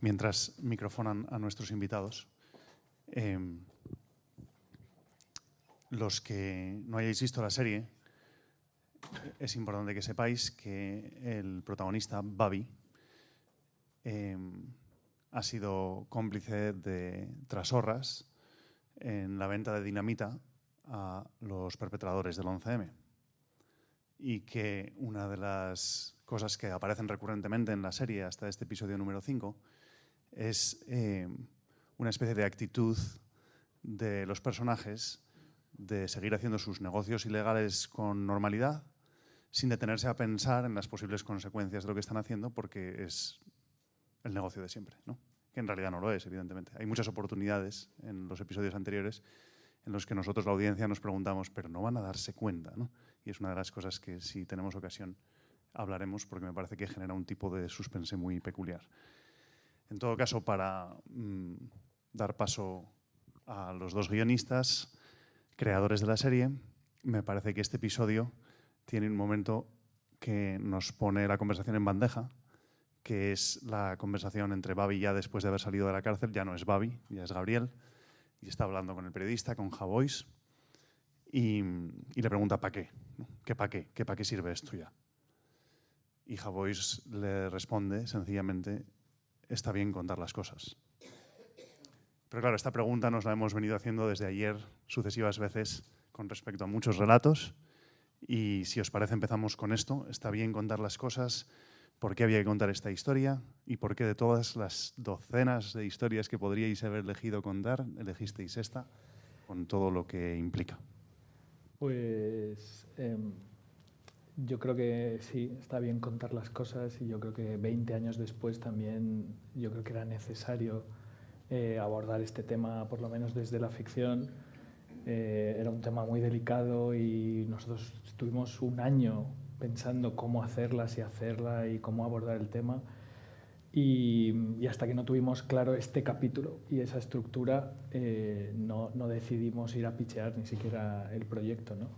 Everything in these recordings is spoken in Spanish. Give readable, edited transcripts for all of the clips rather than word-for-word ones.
mientras microfonan a nuestros invitados. Los que no hayáis visto la serie, es importante que sepáis que el protagonista, Bobby, ha sido cómplice de Trasorras en la venta de dinamita a los perpetradores del 11M. Y que una de las cosas que aparecen recurrentemente en la serie hasta este episodio número 5 es una especie de actitud de los personajes de seguir haciendo sus negocios ilegales con normalidad, sin detenerse a pensar en las posibles consecuencias de lo que están haciendo, porque es el negocio de siempre, ¿no? Que en realidad no lo es, evidentemente. Hay muchas oportunidades en los episodios anteriores en los que nosotros, la audiencia, nos preguntamos, pero no van a darse cuenta, ¿no? Y es una de las cosas que, si tenemos ocasión, hablaremos, porque me parece que genera un tipo de suspense muy peculiar. En todo caso, para dar paso a los dos guionistas, creadores de la serie, me parece que este episodio tiene un momento que nos pone la conversación en bandeja, que es la conversación entre Bobby ya después de haber salido de la cárcel. Ya no es Bobby, ya es Gabriel, y está hablando con el periodista, con Javois, y le pregunta ¿para qué? ¿No? ¿Qué para qué? ¿Qué para qué sirve esto ya? Y Javois le responde sencillamente, está bien contar las cosas. Pero claro, esta pregunta nos la hemos venido haciendo desde ayer sucesivas veces con respecto a muchos relatos, y si os parece empezamos con esto. ¿Está bien contar las cosas? ¿Por qué había que contar esta historia? ¿Y por qué de todas las docenas de historias que podríais haber elegido contar, elegisteis esta, con todo lo que implica? Pues yo creo que sí, está bien contar las cosas, y yo creo que 20 años después también yo creo que era necesario abordar este tema, por lo menos desde la ficción. Era un tema muy delicado y nosotros estuvimos un año pensando cómo hacerla, si hacerla y cómo abordar el tema. Y hasta que no tuvimos claro este capítulo y esa estructura, no decidimos ir a pitchear ni siquiera el proyecto, ¿no?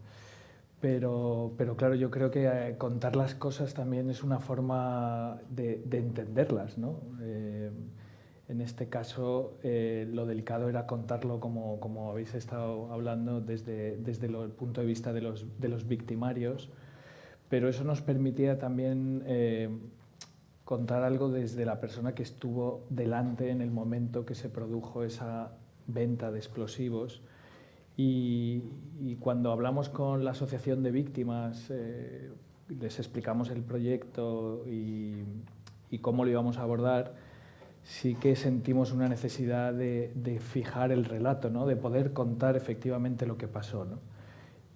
Pero claro, yo creo que contar las cosas también es una forma de entenderlas, ¿no? En este caso, lo delicado era contarlo, como habéis estado hablando, desde el punto de vista de los victimarios, pero eso nos permitía también contar algo desde la persona que estuvo delante en el momento que se produjo esa venta de explosivos. Y cuando hablamos con la asociación de víctimas, les explicamos el proyecto y cómo lo íbamos a abordar, sí que sentimos una necesidad de fijar el relato, ¿no? De poder contar efectivamente lo que pasó, ¿no?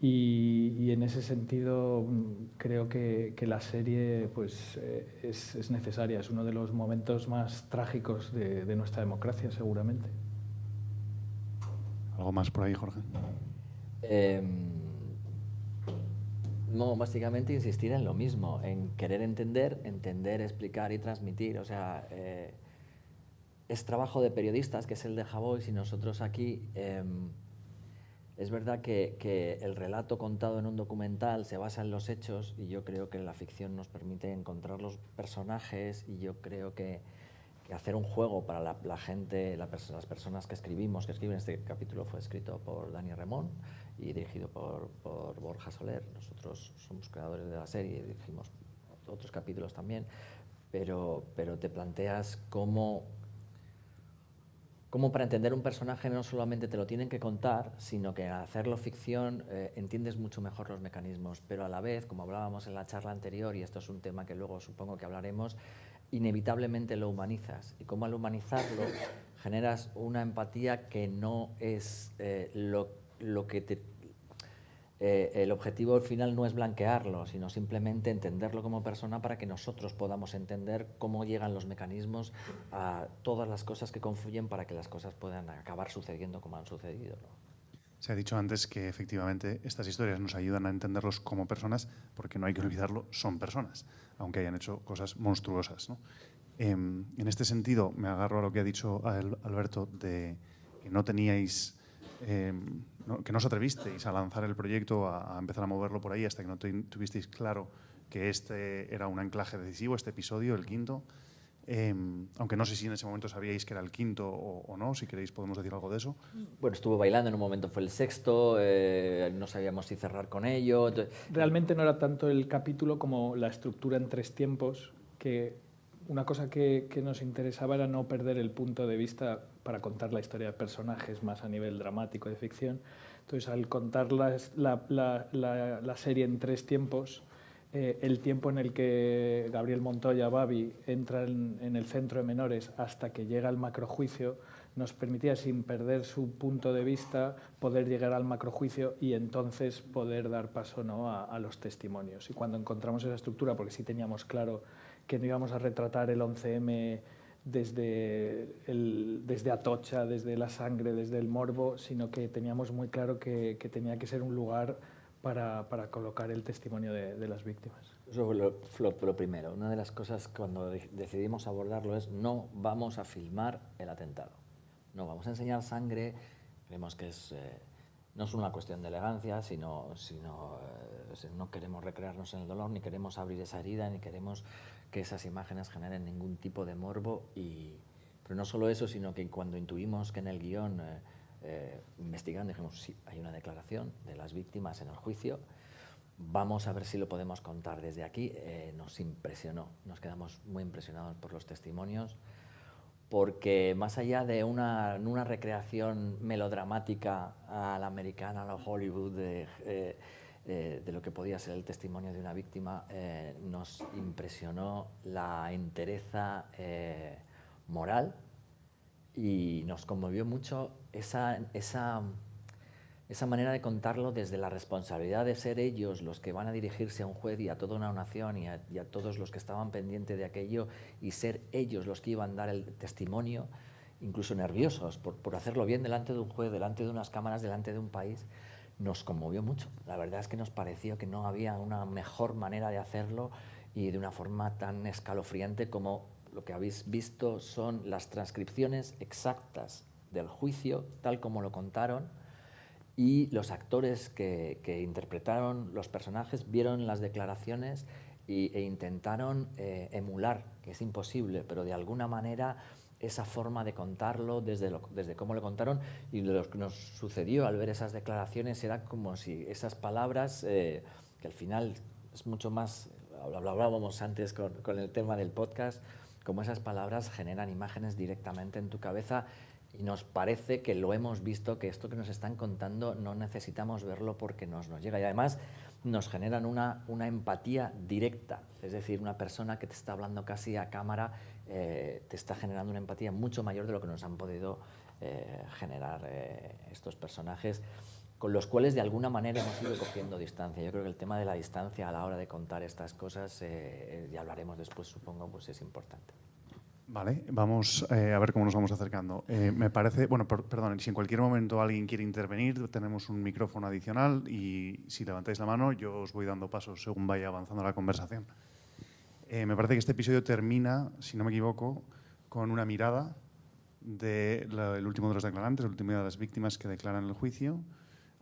Y en ese sentido creo que la serie pues, es necesaria, es uno de los momentos más trágicos de nuestra democracia, seguramente. ¿Algo más por ahí, Jorge? No, básicamente insistir en lo mismo, en querer entender, explicar y transmitir. O sea, es trabajo de periodistas, que es el de Javois, y nosotros aquí... es verdad que el relato contado en un documental se basa en los hechos, y yo creo que la ficción nos permite encontrar los personajes, y yo creo que hacer un juego para la gente, las personas que escriben este capítulo. Fue escrito por Dani Remón y dirigido por Borja Soler. Nosotros somos creadores de la serie y dirigimos otros capítulos también, pero te planteas cómo para entender un personaje no solamente te lo tienen que contar, sino que al hacerlo ficción entiendes mucho mejor los mecanismos, pero a la vez, como hablábamos en la charla anterior, y esto es un tema que luego supongo que hablaremos, inevitablemente lo humanizas, y como al humanizarlo generas una empatía que no es lo que te... el objetivo al final no es blanquearlo, sino simplemente entenderlo como persona, para que nosotros podamos entender cómo llegan los mecanismos a todas las cosas que confluyen para que las cosas puedan acabar sucediendo como han sucedido, ¿no? Se ha dicho antes que efectivamente estas historias nos ayudan a entenderlos como personas, porque no hay que olvidarlo, son personas, aunque hayan hecho cosas monstruosas, ¿no? En este sentido, me agarro a lo que ha dicho Alberto, de que no teníais... que no os atrevisteis a lanzar el proyecto, a empezar a moverlo por ahí, hasta que no tuvisteis claro que este era un anclaje decisivo, este episodio, el quinto. aunque no sé si en ese momento sabíais que era el quinto o no, si queréis podemos decir algo de eso. Bueno, estuvo bailando, en un momento fue el sexto, no sabíamos si cerrar con ello. Realmente no era tanto el capítulo como la estructura en 3 tiempos, que una cosa que nos interesaba era no perder el punto de vista para contar la historia de personajes más a nivel dramático de ficción. Entonces, al contar la serie en 3 tiempos, el tiempo en el que Gabriel Montoya, Babi, entra en el centro de menores hasta que llega al macrojuicio, nos permitía, sin perder su punto de vista, poder llegar al macrojuicio y entonces poder dar paso, ¿no?, a los testimonios. Y cuando encontramos esa estructura, porque sí teníamos claro que no íbamos a retratar el 11M desde Atocha, desde la sangre, desde el morbo, sino que teníamos muy claro que tenía que ser un lugar para colocar el testimonio de las víctimas. Eso fue lo primero. Una de las cosas cuando decidimos abordarlo es: no vamos a filmar el atentado, no vamos a enseñar sangre. Creemos que no es una cuestión de elegancia, sino no queremos recrearnos en el dolor, ni queremos abrir esa herida, ni queremos que esas imágenes generen ningún tipo de morbo. Pero no solo eso, sino que cuando intuimos que en el guión, investigando, dijimos: sí, hay una declaración de las víctimas en el juicio, vamos a ver si lo podemos contar desde aquí. Nos impresionó, nos quedamos muy impresionados por los testimonios, porque más allá de una recreación melodramática a la americana, a la Hollywood, de lo que podía ser el testimonio de una víctima, nos impresionó la entereza moral, y nos conmovió mucho esa manera de contarlo desde la responsabilidad de ser ellos los que van a dirigirse a un juez y a toda una nación y a todos los que estaban pendientes de aquello, y ser ellos los que iban a dar el testimonio, incluso nerviosos por hacerlo bien delante de un juez, delante de unas cámaras, delante de un país. Nos conmovió mucho. La verdad es que nos pareció que no había una mejor manera de hacerlo y de una forma tan escalofriante como lo que habéis visto son las transcripciones exactas del juicio, tal como lo contaron, y los actores que interpretaron los personajes vieron las declaraciones e intentaron emular, que es imposible, pero de alguna manera esa forma de contarlo, desde cómo lo contaron. Y lo que nos sucedió al ver esas declaraciones era como si esas palabras, que al final es mucho más, hablábamos antes con el tema del podcast, como esas palabras generan imágenes directamente en tu cabeza, y nos parece que lo hemos visto, que esto que nos están contando no necesitamos verlo porque nos llega, y además nos generan una empatía directa. Es decir, una persona que te está hablando casi a cámara te está generando una empatía mucho mayor de lo que nos han podido generar estos personajes, con los cuales de alguna manera hemos ido cogiendo distancia. Yo creo que el tema de la distancia a la hora de contar estas cosas, ya hablaremos después, supongo, pues es importante. Vale, vamos a ver cómo nos vamos acercando. Me parece, bueno, perdón, si en cualquier momento alguien quiere intervenir, tenemos un micrófono adicional, y si levantáis la mano yo os voy dando pasos según vaya avanzando la conversación. Me parece que este episodio termina, si no me equivoco, con una mirada del último de los declarantes, el último de las víctimas que declaran el juicio.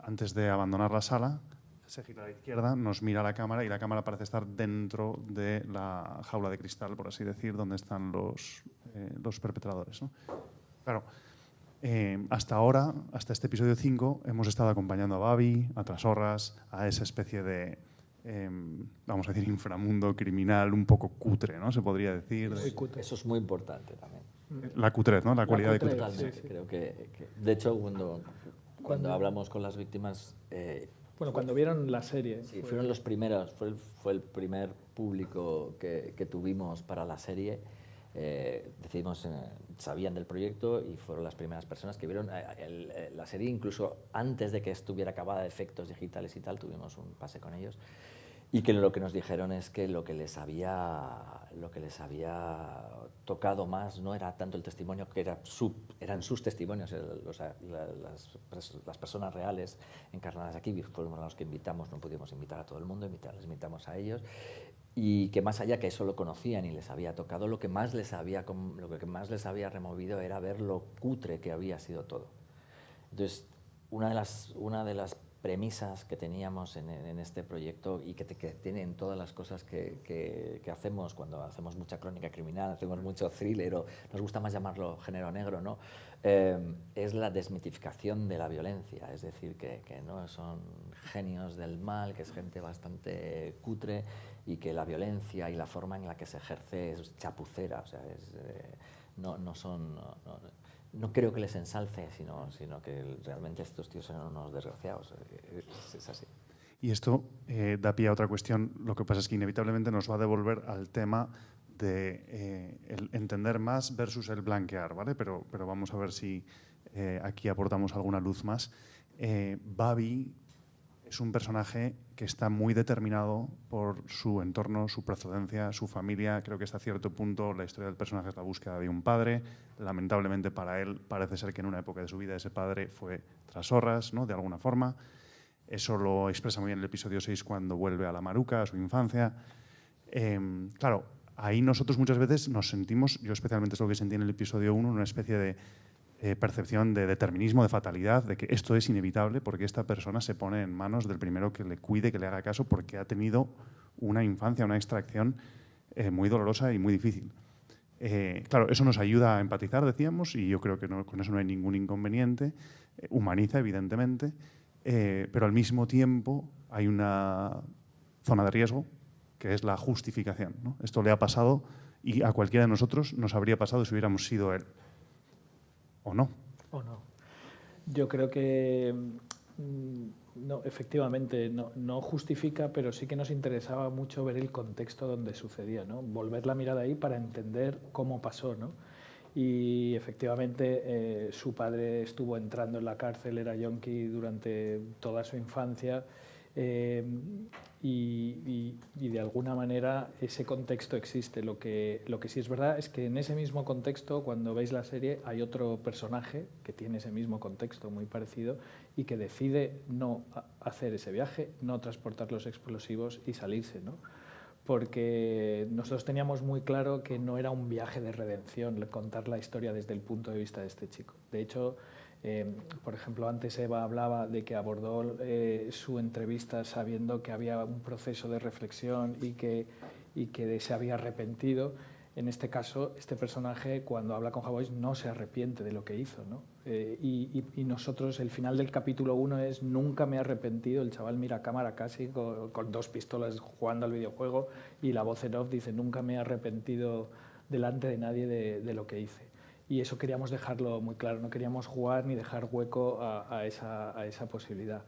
Antes de abandonar la sala, se gira a la izquierda, nos mira a la cámara, y la cámara parece estar dentro de la jaula de cristal, por así decir, donde están los perpetradores, ¿no? Claro, hasta ahora, hasta este episodio 5, hemos estado acompañando a Babi, a Trasorras, a esa especie de, vamos a decir, inframundo criminal un poco cutre, ¿no? Se podría decir. Eso es muy importante también. La cutrez, ¿no? La cualidad de cutrez. Totalmente. Sí. Creo que, de hecho, cuando hablamos con las víctimas... Bueno, cuando vieron la serie. Sí, fueron los primeros, fue el primer público que tuvimos para la serie. Decidimos, sabían del proyecto y fueron las primeras personas que vieron la serie. Incluso antes de que estuviera acabada de efectos digitales y tal, tuvimos un pase con ellos. Y que lo que nos dijeron es que lo que les había tocado más no era tanto el testimonio, que eran sus testimonios, las personas reales encarnadas aquí. Fueron los que invitamos, no pudimos invitar a todo el mundo, les invitamos a ellos, y que más allá que eso lo conocían y les había tocado, lo que más les había removido era ver lo cutre que había sido todo. Entonces, una de las premisas que teníamos en este proyecto y que tienen todas las cosas que hacemos cuando hacemos mucha crónica criminal, hacemos mucho thriller, o nos gusta más llamarlo género negro, ¿no? Es la desmitificación de la violencia, es decir, que no son genios del mal, que es gente bastante cutre y que la violencia y la forma en la que se ejerce es chapucera, o sea, no creo que les ensalce, sino que realmente estos tíos son unos desgraciados. Es así. Y esto da pie a otra cuestión. Lo que pasa es que inevitablemente nos va a devolver al tema de el entender más versus el blanquear, ¿vale? Pero vamos a ver si aquí aportamos alguna luz más. Babi es un personaje que está muy determinado por su entorno, su procedencia, su familia. Creo que hasta cierto punto la historia del personaje es la búsqueda de un padre. Lamentablemente para él parece ser que en una época de su vida ese padre fue Trasorras, ¿no? De alguna forma. Eso lo expresa muy bien el episodio 6 cuando vuelve a la Maruca, a su infancia. Claro, ahí nosotros muchas veces nos sentimos, yo especialmente es lo que sentí en el episodio 1, una especie de percepción de determinismo, de fatalidad, de que esto es inevitable porque esta persona se pone en manos del primero que le cuide, que le haga caso, porque ha tenido una infancia, una extracción muy dolorosa y muy difícil. Claro, eso nos ayuda a empatizar, decíamos, y yo creo que con eso no hay ningún inconveniente. Humaniza, evidentemente, pero al mismo tiempo hay una zona de riesgo, que es la justificación, ¿no? Esto le ha pasado y a cualquiera de nosotros nos habría pasado si hubiéramos sido él. ¿O no? ¿O no? Yo creo que no, efectivamente no justifica, pero sí que nos interesaba mucho ver el contexto donde sucedía, ¿no? Volver la mirada ahí para entender cómo pasó, ¿no? Y efectivamente su padre estuvo entrando en la cárcel, era yonki durante toda su infancia, y de alguna manera ese contexto existe. Lo que sí es verdad es que en ese mismo contexto, cuando veis la serie, hay otro personaje que tiene ese mismo contexto muy parecido y que decide no hacer ese viaje, no transportar los explosivos y salirse, ¿no? Porque nosotros teníamos muy claro que no era un viaje de redención contar la historia desde el punto de vista de este chico. De hecho, por ejemplo, antes Eva hablaba de que abordó su entrevista sabiendo que había un proceso de reflexión y que se había arrepentido. En este caso, este personaje, cuando habla con Javois, no se arrepiente de lo que hizo, ¿no? Y nosotros, el final del capítulo 1 es: nunca me he arrepentido. El chaval mira a cámara casi con 2 pistolas jugando al videojuego, y la voz en off dice: nunca me he arrepentido delante de nadie de lo que hice. Y eso queríamos dejarlo muy claro, no queríamos jugar ni dejar hueco a esa posibilidad.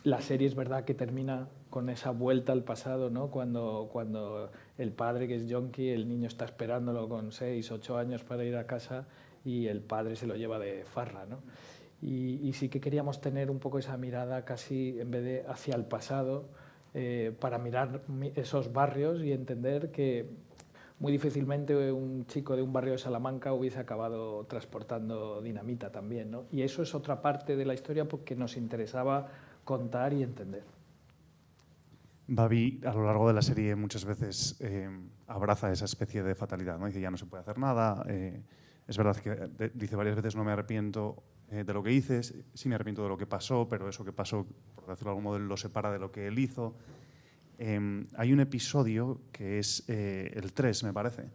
La serie es verdad que termina con esa vuelta al pasado, ¿no? Cuando el padre, que es yonki, el niño está esperándolo con 6, 8 años para ir a casa y el padre se lo lleva de farra, ¿no? Y sí que queríamos tener un poco esa mirada casi, en vez de hacia el pasado, para mirar esos barrios y entender que muy difícilmente un chico de un barrio de Salamanca hubiese acabado transportando dinamita también, ¿no? Y eso es otra parte de la historia porque nos interesaba contar y entender. Babi, a lo largo de la serie, muchas veces abraza esa especie de fatalidad, ¿no? Dice: ya no se puede hacer nada. Es verdad que dice varias veces: no me arrepiento de lo que hice, sí me arrepiento de lo que pasó, pero eso que pasó, por decirlo de algún modo, lo separa de lo que él hizo. Hay un episodio que es el 3, me parece,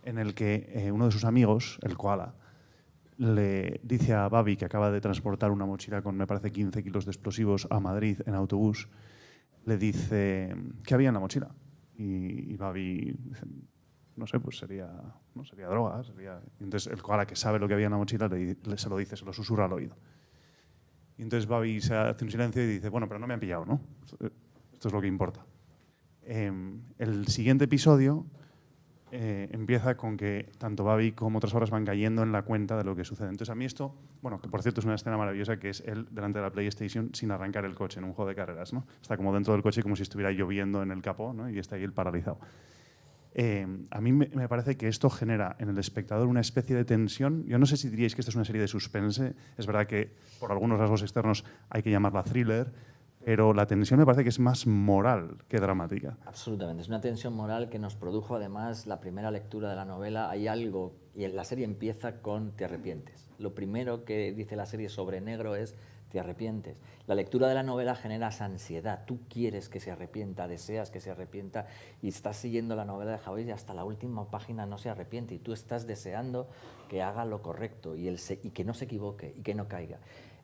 en el que uno de sus amigos, el koala, le dice a Babi, que acaba de transportar una mochila con, me parece, 15 kilos de explosivos a Madrid en autobús, le dice: ¿qué había en la mochila? Y Babi dice: no sé, pues sería droga. Y entonces el koala, que sabe lo que había en la mochila, se lo dice, se lo susurra al oído. Y entonces Babi se hace un silencio y dice: bueno, pero no me han pillado, ¿no? Esto es lo que importa. El siguiente episodio empieza con que tanto Babi como otras horas van cayendo en la cuenta de lo que sucede. Entonces a mí esto, bueno, que por cierto es una escena maravillosa, que es él delante de la PlayStation sin arrancar el coche en un juego de carreras, ¿no? Está como dentro del coche como si estuviera lloviendo en el capó, ¿no? Y está ahí él paralizado. A mí me parece que esto genera en el espectador una especie de tensión. Yo no sé si diríais que esta es una serie de suspense. Es verdad que por algunos rasgos externos hay que llamarla thriller, pero la tensión me parece que es más moral que dramática. Absolutamente, es una tensión moral que nos produjo además la primera lectura de la novela. Hay algo, y la serie empieza con: te arrepientes. Lo primero que dice la serie sobre negro es: te arrepientes. La lectura de la novela genera esa ansiedad. Tú quieres que se arrepienta, deseas que se arrepienta y estás siguiendo la novela de Javier y hasta la última página no se arrepiente y tú estás deseando que haga lo correcto y que no se equivoque y que no caiga.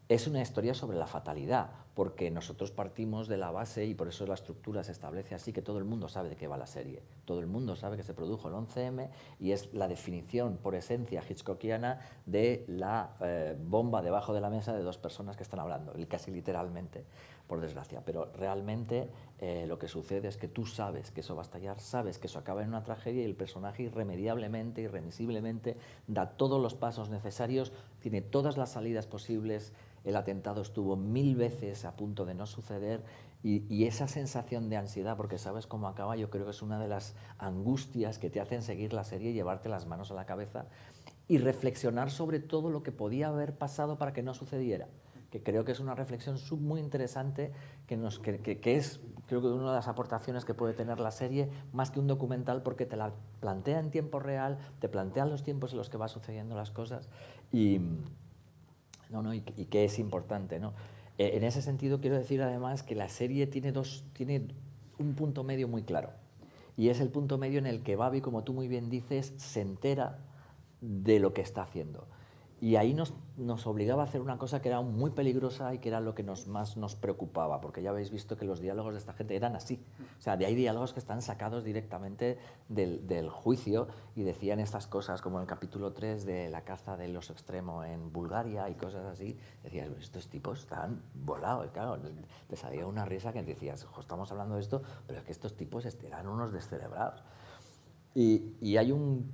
Es una historia sobre la fatalidad, porque nosotros partimos de la base, y por eso la estructura se establece así, que todo el mundo sabe de qué va la serie. Todo el mundo sabe que se produjo el 11M y es la definición por esencia hitchcockiana de la bomba debajo de la mesa de dos personas que están hablando, casi literalmente, por desgracia. Pero realmente lo que sucede es que tú sabes que eso va a estallar, sabes que eso acaba en una tragedia y el personaje irremediablemente, irremisiblemente da todos los pasos necesarios, tiene todas las salidas posibles. El atentado estuvo 1000 veces a punto de no suceder y esa sensación de ansiedad, porque sabes cómo acaba, yo creo que es una de las angustias que te hacen seguir la serie y llevarte las manos a la cabeza y reflexionar sobre todo lo que podía haber pasado para que no sucediera, que creo que es una reflexión muy interesante que es, creo que una de las aportaciones que puede tener la serie, más que un documental, porque te la plantea en tiempo real, te plantean los tiempos en los que van sucediendo las cosas y que es importante, ¿no? En ese sentido quiero decir además que la serie tiene un punto medio muy claro y es el punto medio en el que Babi, como tú muy bien dices, se entera de lo que está haciendo. Y ahí nos obligaba a hacer una cosa que era muy peligrosa y que era lo que más nos preocupaba, porque ya habéis visto que los diálogos de esta gente eran así. O sea, hay diálogos que están sacados directamente del juicio y decían estas cosas, como en el capítulo 3 de la caza de los extremos en Bulgaria y cosas así. Decías, estos tipos están volados. Y claro, te salía una risa que decías, estamos hablando de esto, pero es que estos tipos eran unos descerebrados. Y hay un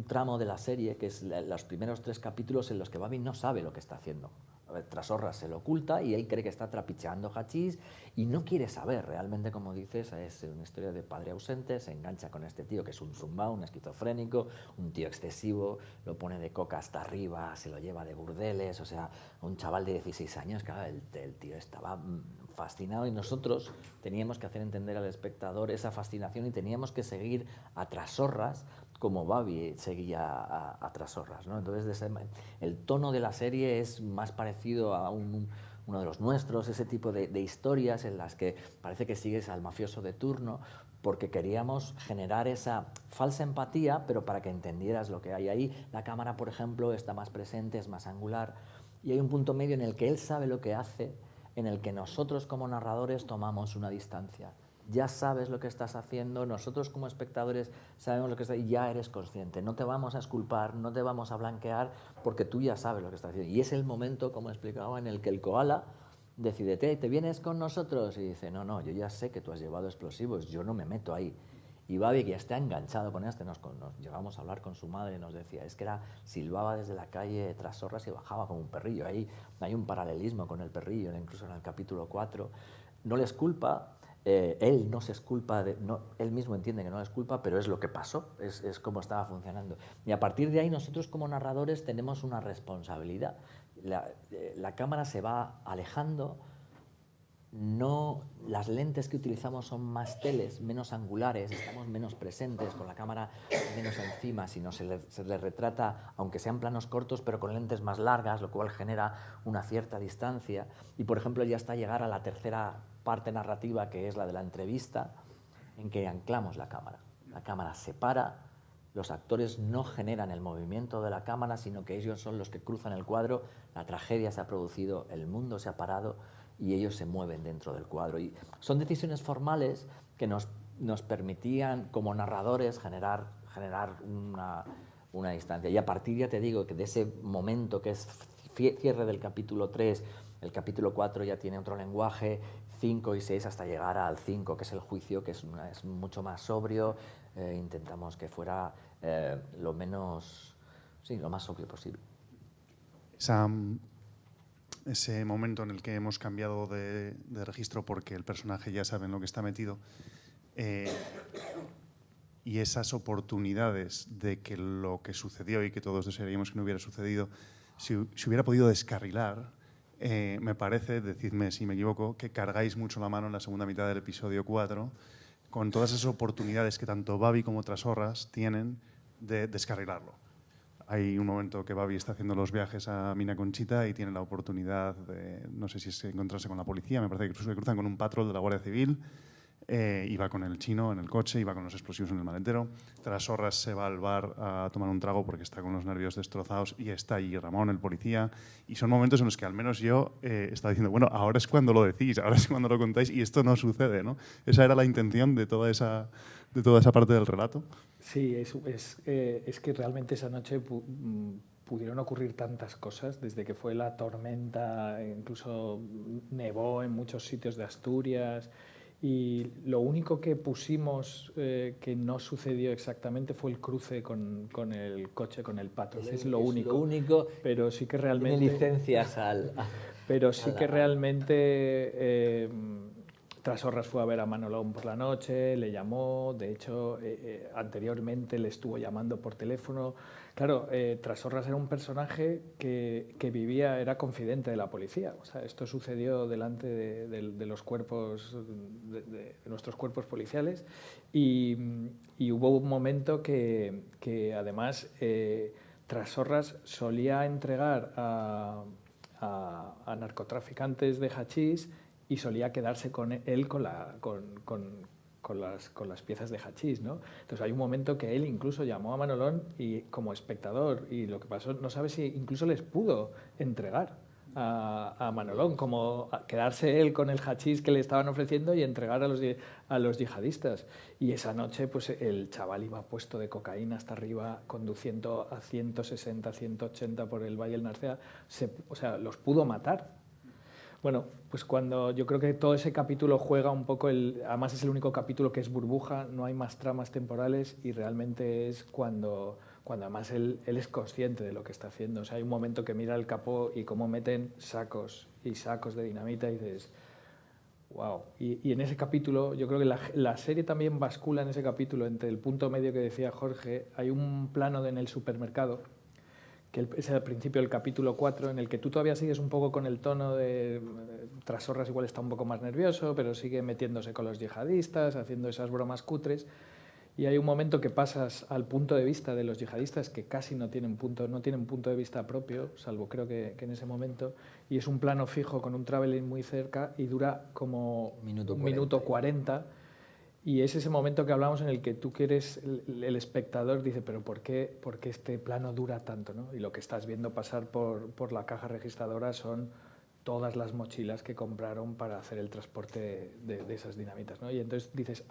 tramo de la serie, que es los primeros 3 capítulos en los que Babi no sabe lo que está haciendo. Trasorras se lo oculta y él cree que está trapicheando hachís y no quiere saber realmente, como dices, es una historia de padre ausente, se engancha con este tío que es un zumbao, un esquizofrénico, un tío excesivo, lo pone de coca hasta arriba, se lo lleva de burdeles, o sea, un chaval de 16 años, claro, el tío estaba fascinado y nosotros teníamos que hacer entender al espectador esa fascinación y teníamos que seguir a Trasorras como Babi seguía a Trasorras, ¿no? Entonces, el tono de la serie es más parecido a uno de los nuestros, ese tipo de historias en las que parece que sigues al mafioso de turno, porque queríamos generar esa falsa empatía, pero para que entendieras lo que hay ahí. La cámara, por ejemplo, está más presente, es más angular, y hay un punto medio en el que él sabe lo que hace, en el que nosotros como narradores tomamos una distancia. Ya sabes lo que estás haciendo, nosotros como espectadores sabemos lo que estás haciendo y ya eres consciente. No te vamos a exculpar, no te vamos a blanquear, porque tú ya sabes lo que estás haciendo. Y es el momento, como explicaba, en el que el koala decide, ¿te vienes con nosotros? Y dice, no, yo ya sé que tú has llevado explosivos, yo no me meto ahí. Y Babi, que ya está enganchado con este, nos llegamos a hablar con su madre y nos decía, es que silbaba desde la calle Trasorras y bajaba como un perrillo. Ahí hay un paralelismo con el perrillo, incluso en el capítulo 4. No les culpa. Él no se exculpa, él mismo entiende que no es culpa, pero es lo que pasó, es como estaba funcionando. Y a partir de ahí nosotros como narradores tenemos una responsabilidad. La cámara se va alejando, las lentes que utilizamos son más teles, menos angulares, estamos menos presentes, con la cámara menos encima, sino se le retrata, aunque sean planos cortos, pero con lentes más largas, lo cual genera una cierta distancia. Y, por ejemplo, ya hasta llegar a la tercera parte narrativa, que es la de la entrevista, en que anclamos la cámara. La cámara se para, los actores no generan el movimiento de la cámara, sino que ellos son los que cruzan el cuadro, la tragedia se ha producido, el mundo se ha parado y ellos se mueven dentro del cuadro. Y son decisiones formales que nos permitían, como narradores, generar una distancia. Y a partir, ya te digo, que de ese momento que es cierre del capítulo 3, el capítulo 4 ya tiene otro lenguaje, 5 y 6 hasta llegar al 5, que es el juicio, que es mucho más sobrio. Intentamos que fuera lo más sobrio posible. Ese momento en el que hemos cambiado de registro porque el personaje ya sabe en lo que está metido, y esas oportunidades de que lo que sucedió y que todos desearíamos que no hubiera sucedido, si hubiera podido descarrilar, me parece, decidme si me equivoco, que cargáis mucho la mano en la segunda mitad del episodio 4 con todas esas oportunidades que tanto Babi como Trasorras tienen de descarrilarlo. Hay un momento que Babi está haciendo los viajes a Mina Conchita y tiene la oportunidad de, no sé si es encontrarse con la policía, me parece que incluso se cruzan con un patrón de la Guardia Civil, y va con el chino en el coche, y va con los explosivos en el maletero. Trasorras se va al bar a tomar un trago porque está con los nervios destrozados y está allí Ramón, el policía. Y son momentos en los que al menos yo estaba diciendo, bueno, ahora es cuando lo decís, ahora es cuando lo contáis y esto no sucede, ¿no? Esa era la intención de toda esa parte del relato. Sí, es que realmente esa noche pudieron ocurrir tantas cosas, desde que fue la tormenta, incluso nevó en muchos sitios de Asturias, y lo único que pusimos que no sucedió exactamente fue el cruce con el coche, con el Patrol. Es lo único, pero sí que realmente... Tiene licencias Pero sí que realmente... Trasorras fue a ver a Manolón por la noche, le llamó, de hecho, anteriormente le estuvo llamando por teléfono. Claro, Trasorras era un personaje que vivía, era confidente de la policía. O sea, esto sucedió delante de los cuerpos, de nuestros cuerpos policiales, y hubo un momento que además Trasorras solía entregar a narcotraficantes de hachís y solía quedarse con él con las piezas de hachís, ¿no? Entonces hay un momento que él incluso llamó a Manolón y como espectador, y lo que pasó, no sabe si incluso les pudo entregar a Manolón, como quedarse él con el hachís que le estaban ofreciendo y entregar a los yihadistas. Y esa noche pues el chaval iba puesto de cocaína hasta arriba, conduciendo a 160, 180 por el Valle del Narcea, o sea, los pudo matar. Bueno, pues cuando yo creo que todo ese capítulo juega un poco, además es el único capítulo que es burbuja, no hay más tramas temporales y realmente es cuando además él es consciente de lo que está haciendo. O sea, hay un momento que mira el capó y cómo meten sacos y sacos de dinamita y dices, wow. Y en ese capítulo, yo creo que la serie también bascula en ese capítulo entre el punto medio que decía Jorge, hay un plano en el supermercado que es al principio del capítulo 4, en el que tú todavía sigues un poco con el tono de Trasorras igual está un poco más nervioso, pero sigue metiéndose con los yihadistas, haciendo esas bromas cutres, y hay un momento que pasas al punto de vista de los yihadistas que casi no tienen punto de vista propio, salvo creo que en ese momento, y es un plano fijo con un traveling muy cerca y dura como un minuto 40. Y es ese momento que hablamos en el que tú que eres el espectador dice, pero ¿por qué este plano dura tanto, ¿no? Y lo que estás viendo pasar por la caja registradora son todas las mochilas que compraron para hacer el transporte de esas dinamitas, ¿no? Y entonces dices,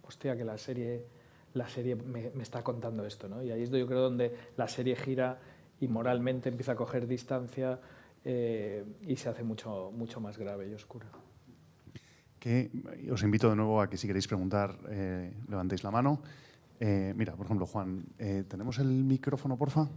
hostia, que la serie me está contando esto, ¿no? Y ahí es yo creo donde la serie gira y moralmente empieza a coger distancia y se hace mucho, mucho más grave y oscura. Que os invito de nuevo a que si queréis preguntar, levantéis la mano. Mira, por ejemplo, Juan, ¿tenemos el micrófono, porfa?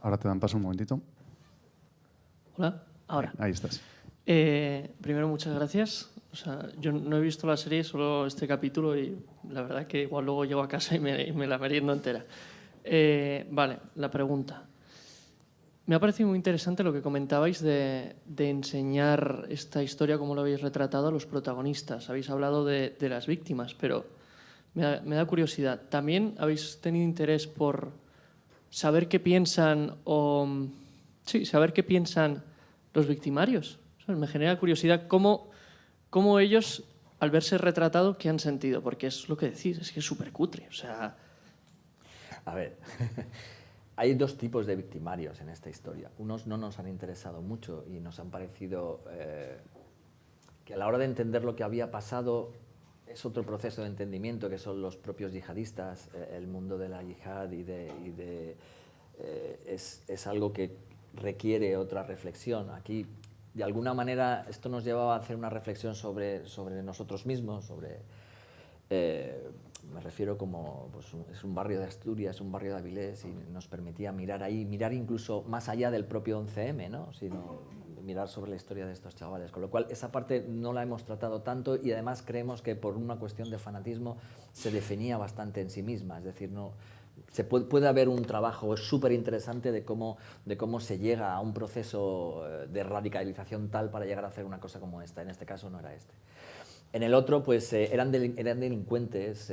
Ahora te dan paso un momentito. Hola, ahora. Ahí estás. Primero, muchas gracias. O sea, yo no he visto la serie, solo este capítulo, y la verdad que igual luego llego a casa y me la meriendo entera. Vale, la pregunta. Me ha parecido muy interesante lo que comentabais de enseñar esta historia, como lo habéis retratado a los protagonistas. Habéis hablado de las víctimas, pero me da curiosidad. ¿También habéis tenido interés por saber qué piensan saber qué piensan los victimarios? O sea, me genera curiosidad cómo ellos, al verse retratados, ¿qué han sentido? Porque es lo que decís, es que es súper cutre. O sea... A ver, hay dos tipos de victimarios en esta historia. Unos no nos han interesado mucho y nos han parecido que a la hora de entender lo que había pasado es otro proceso de entendimiento, que son los propios yihadistas, el mundo de la yihad es algo que requiere otra reflexión. Aquí, de alguna manera, esto nos llevaba a hacer una reflexión sobre nosotros mismos, me refiero como pues, es un barrio de Asturias, un barrio de Avilés, y nos permitía mirar ahí, mirar incluso más allá del propio 11M, ¿no? Sino mirar sobre la historia de estos chavales. Con lo cual, esa parte no la hemos tratado tanto y además creemos que por una cuestión de fanatismo se definía bastante en sí misma. Es decir, no puede haber un trabajo súper interesante de cómo se llega a un proceso de radicalización tal para llegar a hacer una cosa como esta. En este caso no era este. En el otro, pues eran delincuentes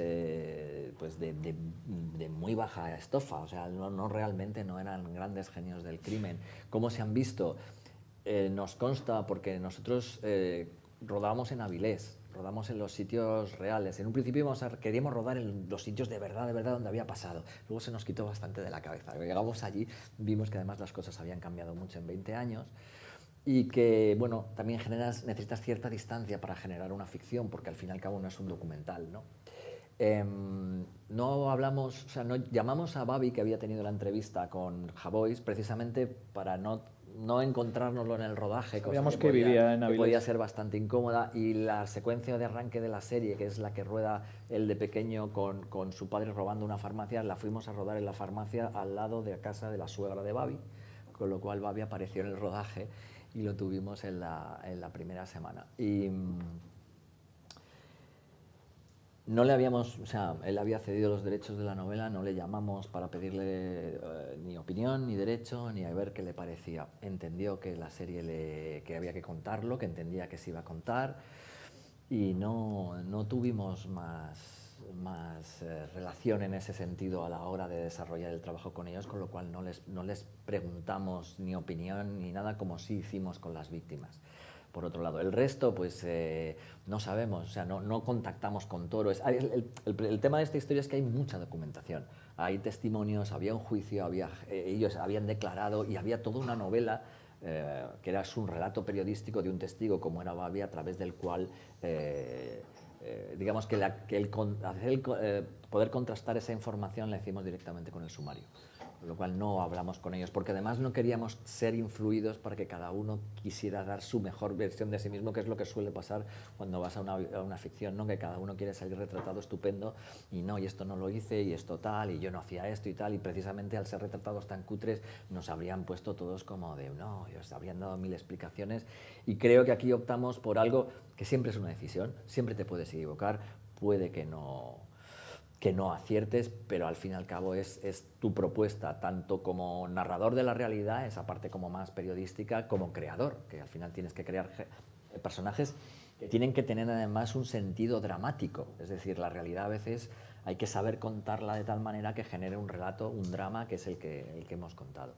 pues de muy baja estofa, o sea, realmente no eran grandes genios del crimen. ¿Cómo se han visto? Nos consta porque nosotros rodábamos en Avilés, rodamos en los sitios reales. En un principio queríamos rodar en los sitios de verdad donde había pasado. Luego se nos quitó bastante de la cabeza. Llegamos allí, vimos que además las cosas habían cambiado mucho en 20 años y que, bueno, también necesitas cierta distancia para generar una ficción, porque al fin y al cabo no es un documental, ¿no? No hablamos, o sea, no llamamos a Babi, que había tenido la entrevista con Javois, precisamente para no encontrárnoslo en el rodaje, sabíamos que vivía en Avilés, que podía ser bastante incómoda, y la secuencia de arranque de la serie, que es la que rueda él de pequeño con su padre robando una farmacia, la fuimos a rodar en la farmacia al lado de la casa de la suegra de Babi, con lo cual Babi apareció en el rodaje y lo tuvimos en la primera semana. Y no le habíamos, o sea, él había cedido los derechos de la novela, no le llamamos para pedirle ni opinión, ni derecho, ni a ver qué le parecía. Entendió que la serie que había que contarlo, que entendía que se iba a contar, y no tuvimos más relación en ese sentido a la hora de desarrollar el trabajo con ellos, con lo cual no les preguntamos ni opinión ni nada, como sí hicimos con las víctimas. Por otro lado, el resto, pues no sabemos, o sea, no contactamos con Toro. El tema de esta historia es que hay mucha documentación. Hay testimonios, había un juicio, ellos habían declarado y había toda una novela que era un relato periodístico de un testigo, como era Babi, a través del cual, digamos que poder contrastar esa información la hicimos directamente con el sumario. Con lo cual no hablamos con ellos, porque además no queríamos ser influidos para que cada uno quisiera dar su mejor versión de sí mismo, que es lo que suele pasar cuando vas a una ficción, ¿no? Que cada uno quiere salir retratado estupendo y esto no lo hice, y esto tal, y yo no hacía esto y tal, y precisamente al ser retratados tan cutres nos habrían puesto todos como de ellos habrían dado 1000 explicaciones, y creo que aquí optamos por algo que siempre es una decisión, siempre te puedes equivocar, puede que no aciertes, pero al fin y al cabo es tu propuesta, tanto como narrador de la realidad, esa parte como más periodística, como creador, que al final tienes que crear personajes que tienen que tener además un sentido dramático, es decir, la realidad a veces hay que saber contarla de tal manera que genere un relato, un drama, que es el que hemos contado.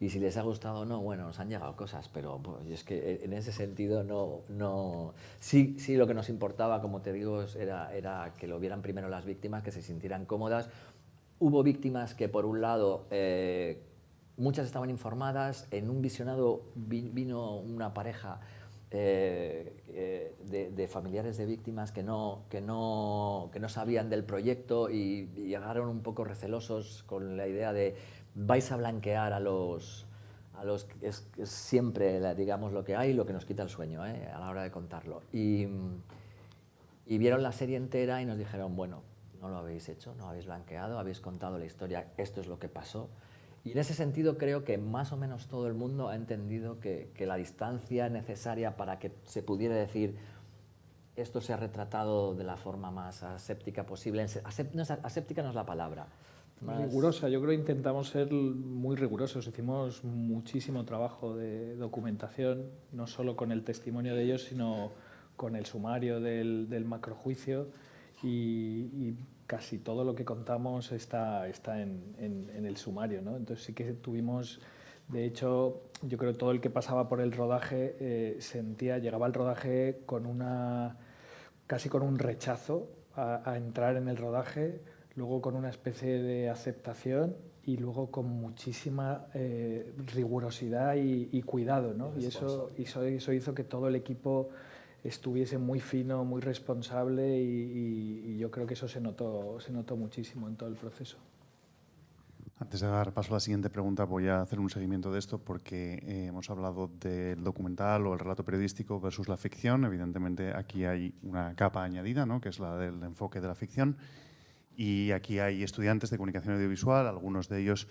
Y si les ha gustado o no, bueno, nos han llegado cosas, pero pues, es que en ese sentido sí lo que nos importaba, como te digo, era que lo vieran primero las víctimas, que se sintieran cómodas. Hubo víctimas que, por un lado, muchas estaban informadas. En un visionado vino una pareja de familiares de víctimas que no sabían del proyecto y llegaron un poco recelosos con la idea de vais a blanquear a los es siempre, digamos, lo que hay, lo que nos quita el sueño a la hora de contarlo. Y vieron la serie entera y nos dijeron, bueno, no lo habéis hecho, no habéis blanqueado, habéis contado la historia, esto es lo que pasó. Y en ese sentido creo que más o menos todo el mundo ha entendido que la distancia necesaria para que se pudiera decir esto se ha retratado de la forma más aséptica posible. Aséptica no es la palabra. Rigurosa, yo creo que intentamos ser muy rigurosos, hicimos muchísimo trabajo de documentación, no solo con el testimonio de ellos, sino con el sumario del macrojuicio, y casi todo lo que contamos está en el sumario, ¿no? Entonces sí que tuvimos, de hecho, yo creo que todo el que pasaba por el rodaje llegaba al rodaje casi con un rechazo a entrar en el rodaje, luego con una especie de aceptación y luego con muchísima rigurosidad y cuidado, ¿no? Y eso hizo que todo el equipo estuviese muy fino, muy responsable, y yo creo que eso se notó muchísimo en todo el proceso. Antes de dar paso a la siguiente pregunta, voy a hacer un seguimiento de esto porque hemos hablado del documental o el relato periodístico versus la ficción. Evidentemente aquí hay una capa añadida, ¿no? Que es la del enfoque de la ficción. Y aquí hay estudiantes de comunicación audiovisual, algunos de ellos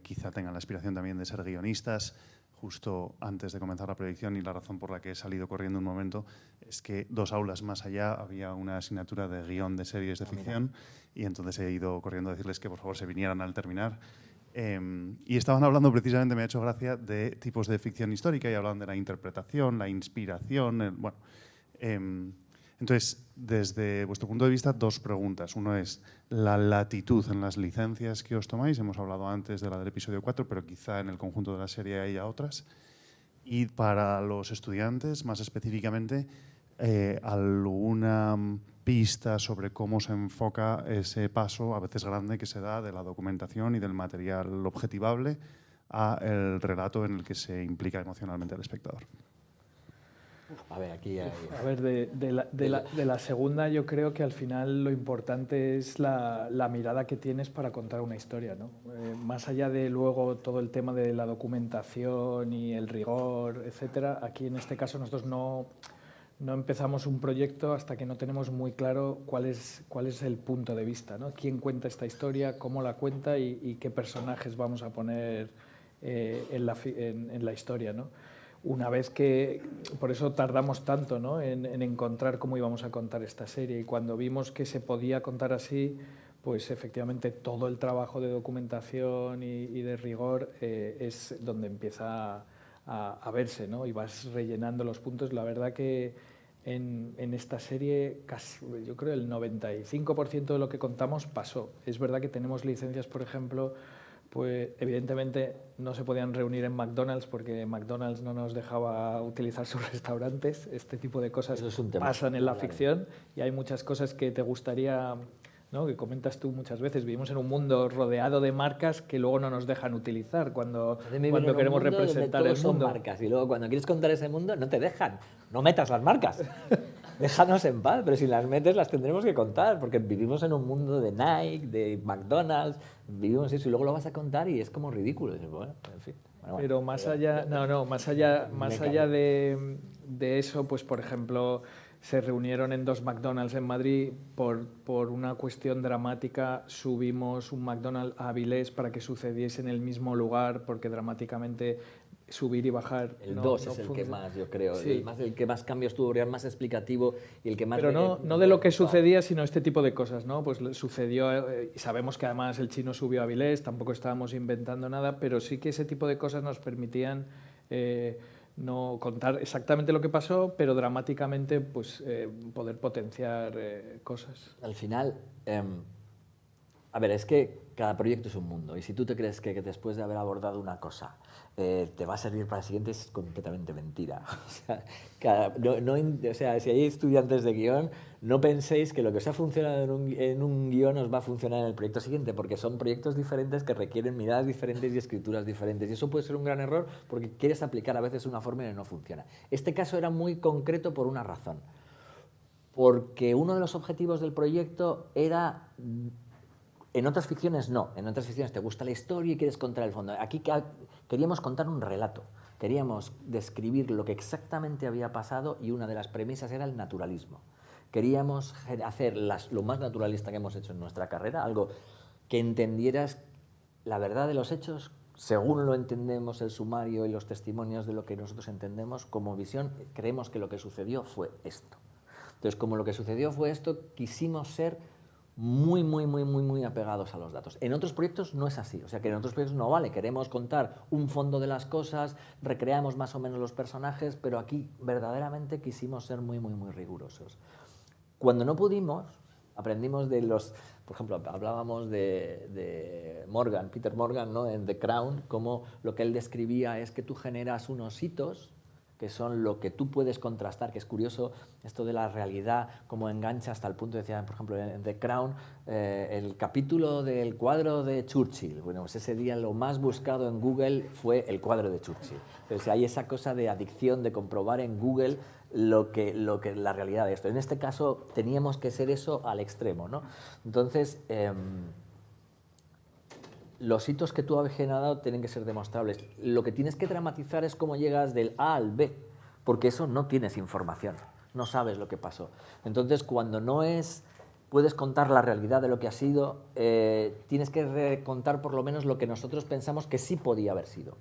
quizá tengan la aspiración también de ser guionistas. justo antes de comenzar la proyección, y la razón por la que he salido corriendo un momento es que 2 aulas más allá había una asignatura de guión de series de ficción y entonces he ido corriendo a decirles que por favor se vinieran al terminar. Y estaban hablando precisamente, me ha hecho gracia, de tipos de ficción histórica y hablaban de la interpretación, la inspiración. Bueno, entonces, desde vuestro punto de vista, 2 preguntas. Uno es la latitud en las licencias que os tomáis. Hemos hablado antes de la del episodio 4, pero quizá en el conjunto de la serie haya otras. Y para los estudiantes, más específicamente, alguna pista sobre cómo se enfoca ese paso, a veces grande, que se da de la documentación y del material objetivable a el relato en el que se implica emocionalmente al espectador. A ver, aquí hay... A ver, de la segunda yo creo que al final lo importante es la mirada que tienes para contar una historia, ¿no? Más allá de luego todo el tema de la documentación y el rigor, etcétera, aquí en este caso nosotros no empezamos un proyecto hasta que no tenemos muy claro cuál es el punto de vista, ¿no? Quién cuenta esta historia, cómo la cuenta y qué personajes vamos a poner en la historia, ¿no? Una vez que, por eso tardamos tanto, ¿no?, en encontrar cómo íbamos a contar esta serie, y cuando vimos que se podía contar así, pues efectivamente todo el trabajo de documentación y de rigor es donde empieza a verse, ¿no?, y vas rellenando los puntos. La verdad que en esta serie casi, yo creo el 95% de lo que contamos pasó. Es verdad que tenemos licencias, por ejemplo, pues evidentemente no se podían reunir en McDonald's porque McDonald's no nos dejaba utilizar sus restaurantes. Este tipo de cosas pasan en la ficción y hay muchas cosas que te gustaría, ¿no?, que comentas tú muchas veces. Vivimos en un mundo rodeado de marcas que luego no nos dejan utilizar cuando queremos representar el mundo. Son marcas, y luego cuando quieres contar ese mundo no te dejan. No metas las marcas. Déjanos en paz, pero si las metes las tendremos que contar, porque vivimos en un mundo de Nike, de McDonald's, vivimos eso y luego lo vas a contar y es como ridículo. Bueno, en fin. Pero más allá, más allá de eso, pues por ejemplo, se reunieron en 2 McDonald's en Madrid por una cuestión dramática. Subimos un McDonald's a Avilés para que sucediese en el mismo lugar, porque dramáticamente subir y bajar. El 2 es el que más, yo creo, sí. El que más cambios tuvo, el más explicativo y el que más... Pero no de lo que sucedía, sino este tipo de cosas, ¿no? Pues sucedió, y sabemos que además el chino subió a Avilés, tampoco estábamos inventando nada, pero sí que ese tipo de cosas nos permitían no contar exactamente lo que pasó, pero dramáticamente pues poder potenciar cosas. Al final, a ver, es que cada proyecto es un mundo, y si tú te crees que después de haber abordado una cosa te va a servir para el siguiente, es completamente mentira. O sea, si hay estudiantes de guión, no penséis que lo que os ha funcionado en un guión os va a funcionar en el proyecto siguiente, porque son proyectos diferentes que requieren miradas diferentes y escrituras diferentes, y eso puede ser un gran error porque quieres aplicar a veces una fórmula y no funciona. Este caso era muy concreto por una razón, porque uno de los objetivos del proyecto era... En otras ficciones no, en otras ficciones te gusta la historia y quieres contar el fondo. Aquí queríamos contar un relato, queríamos describir lo que exactamente había pasado, y una de las premisas era el naturalismo. Queríamos hacer lo más naturalista que hemos hecho en nuestra carrera, algo que entendieras la verdad de los hechos según lo entendemos, el sumario y los testimonios de lo que nosotros entendemos como visión. Creemos que lo que sucedió fue esto. Entonces, como lo que sucedió fue esto, quisimos ser muy apegados a los datos. En otros proyectos no es así, o sea que en otros proyectos no vale, queremos contar un fondo de las cosas, recreamos más o menos los personajes, pero aquí verdaderamente quisimos ser muy rigurosos. Cuando no pudimos, aprendimos de los... Por ejemplo, hablábamos de Morgan, Peter Morgan, ¿no?, en The Crown, como lo que él describía es que tú generas unos hitos que son lo que tú puedes contrastar, que es curioso esto de la realidad, cómo engancha hasta el punto, decía, por ejemplo, en The Crown, el capítulo del cuadro de Churchill. Bueno, pues ese día lo más buscado en Google fue el cuadro de Churchill. Entonces hay esa cosa de adicción de comprobar en Google lo que la realidad de esto. En este caso teníamos que ser eso al extremo, ¿no? Entonces, los hitos que tú has generado tienen que ser demostrables. Lo que tienes que dramatizar es cómo llegas del A al B, porque eso no tienes información, no sabes lo que pasó. Entonces, cuando puedes contar la realidad de lo que ha sido, tienes que contar por lo menos lo que nosotros pensamos que sí podía haber sido.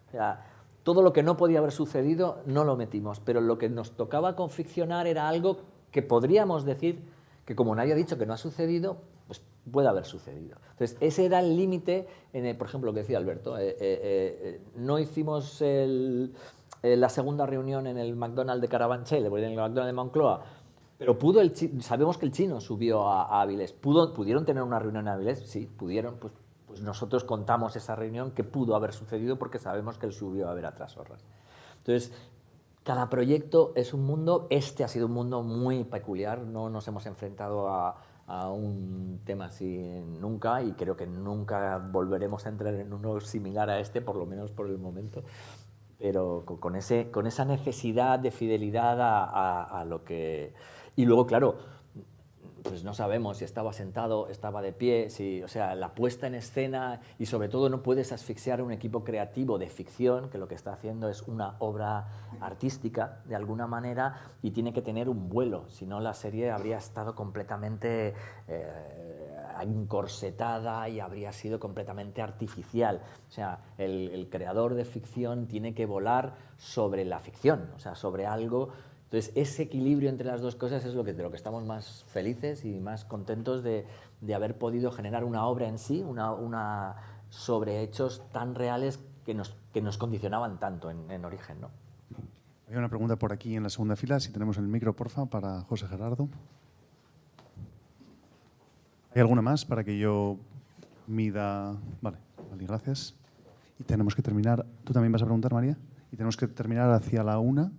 O sea, todo lo que no podía haber sucedido no lo metimos, pero lo que nos tocaba confeccionar era algo que podríamos decir que como nadie ha dicho que no ha sucedido, pues puede haber sucedido. Entonces, ese era el límite, por ejemplo, lo que decía Alberto, no hicimos la segunda reunión en el McDonald's de Carabanchel, en el McDonald's de Moncloa, pero sabemos que el chino subió a Avilés. ¿Pudieron tener una reunión en Avilés? Sí, pudieron. Pues nosotros contamos esa reunión que pudo haber sucedido porque sabemos que él subió a ver a Trasorras. Entonces, cada proyecto es un mundo. Este ha sido un mundo muy peculiar. No nos hemos enfrentado a un tema así nunca y creo que nunca volveremos a entrar en uno similar a este, por lo menos por el momento. Pero con esa necesidad de fidelidad a lo que... Y luego, claro, pues no sabemos si estaba sentado, estaba de pie, o sea, la puesta en escena y sobre todo no puedes asfixiar a un equipo creativo de ficción que lo que está haciendo es una obra artística de alguna manera y tiene que tener un vuelo, si no la serie habría estado completamente encorsetada y habría sido completamente artificial. O sea, el creador de ficción tiene que volar sobre la ficción, o sea, sobre algo. Entonces, ese equilibrio entre las dos cosas es de lo que estamos más felices y más contentos de haber podido generar una obra en sí, sobre hechos tan reales que nos condicionaban tanto en origen, ¿no? Hay una pregunta por aquí en la segunda fila, si tenemos el micro, porfa, para José Gerardo. ¿Hay alguna más para que yo mida? Vale, gracias. Y tenemos que terminar. ¿Tú también vas a preguntar, María? Y tenemos que terminar hacia la 1:15,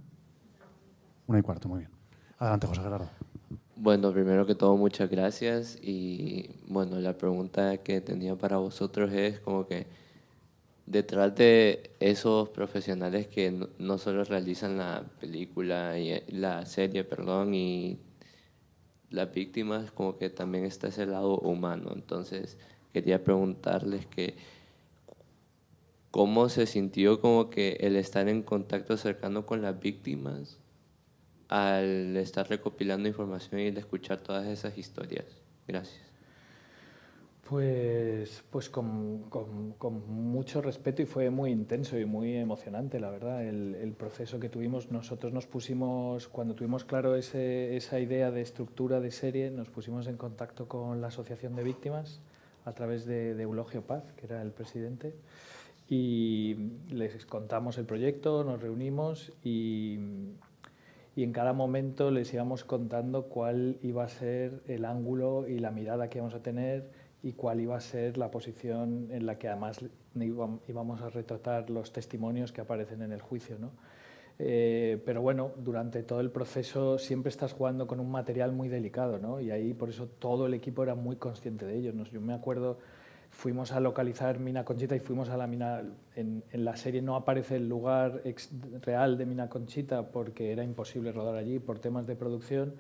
muy bien. Adelante, José Gerardo. Bueno, primero que todo, muchas gracias. Y bueno, la pregunta que tenía para vosotros es como que detrás de esos profesionales que no solo realizan la película, la serie, perdón, y las víctimas, como que también está ese lado humano. Entonces, quería preguntarles que ¿cómo se sintió como que el estar en contacto cercano con las víctimas al estar recopilando información y el escuchar todas esas historias? Gracias. Pues con mucho respeto y fue muy intenso y muy emocionante, la verdad, el proceso que tuvimos. Nosotros nos pusimos, cuando tuvimos claro esa idea de estructura de serie, nos pusimos en contacto con la Asociación de Víctimas a través de Eulogio Paz, que era el presidente, y les contamos el proyecto, nos reunimos y en cada momento les íbamos contando cuál iba a ser el ángulo y la mirada que íbamos a tener y cuál iba a ser la posición en la que además íbamos a retratar los testimonios que aparecen en el juicio, ¿no? Pero bueno, durante todo el proceso siempre estás jugando con un material muy delicado, ¿no? Y ahí por eso todo el equipo era muy consciente de ello, ¿no? Yo me acuerdo, fuimos a localizar Mina Conchita y fuimos a la mina. En la serie no aparece el lugar real de Mina Conchita porque era imposible rodar allí por temas de producción,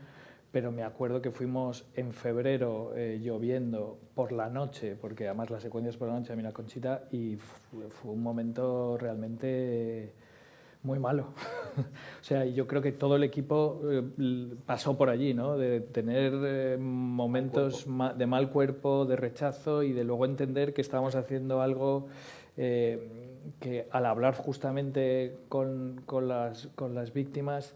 pero me acuerdo que fuimos en febrero lloviendo por la noche, porque además la secuencia es por la noche de Mina Conchita, y fue un momento realmente muy malo. O sea, yo creo que todo el equipo pasó por allí, ¿no? De tener momentos de mal cuerpo, de rechazo y de luego entender que estábamos haciendo algo que al hablar justamente con las víctimas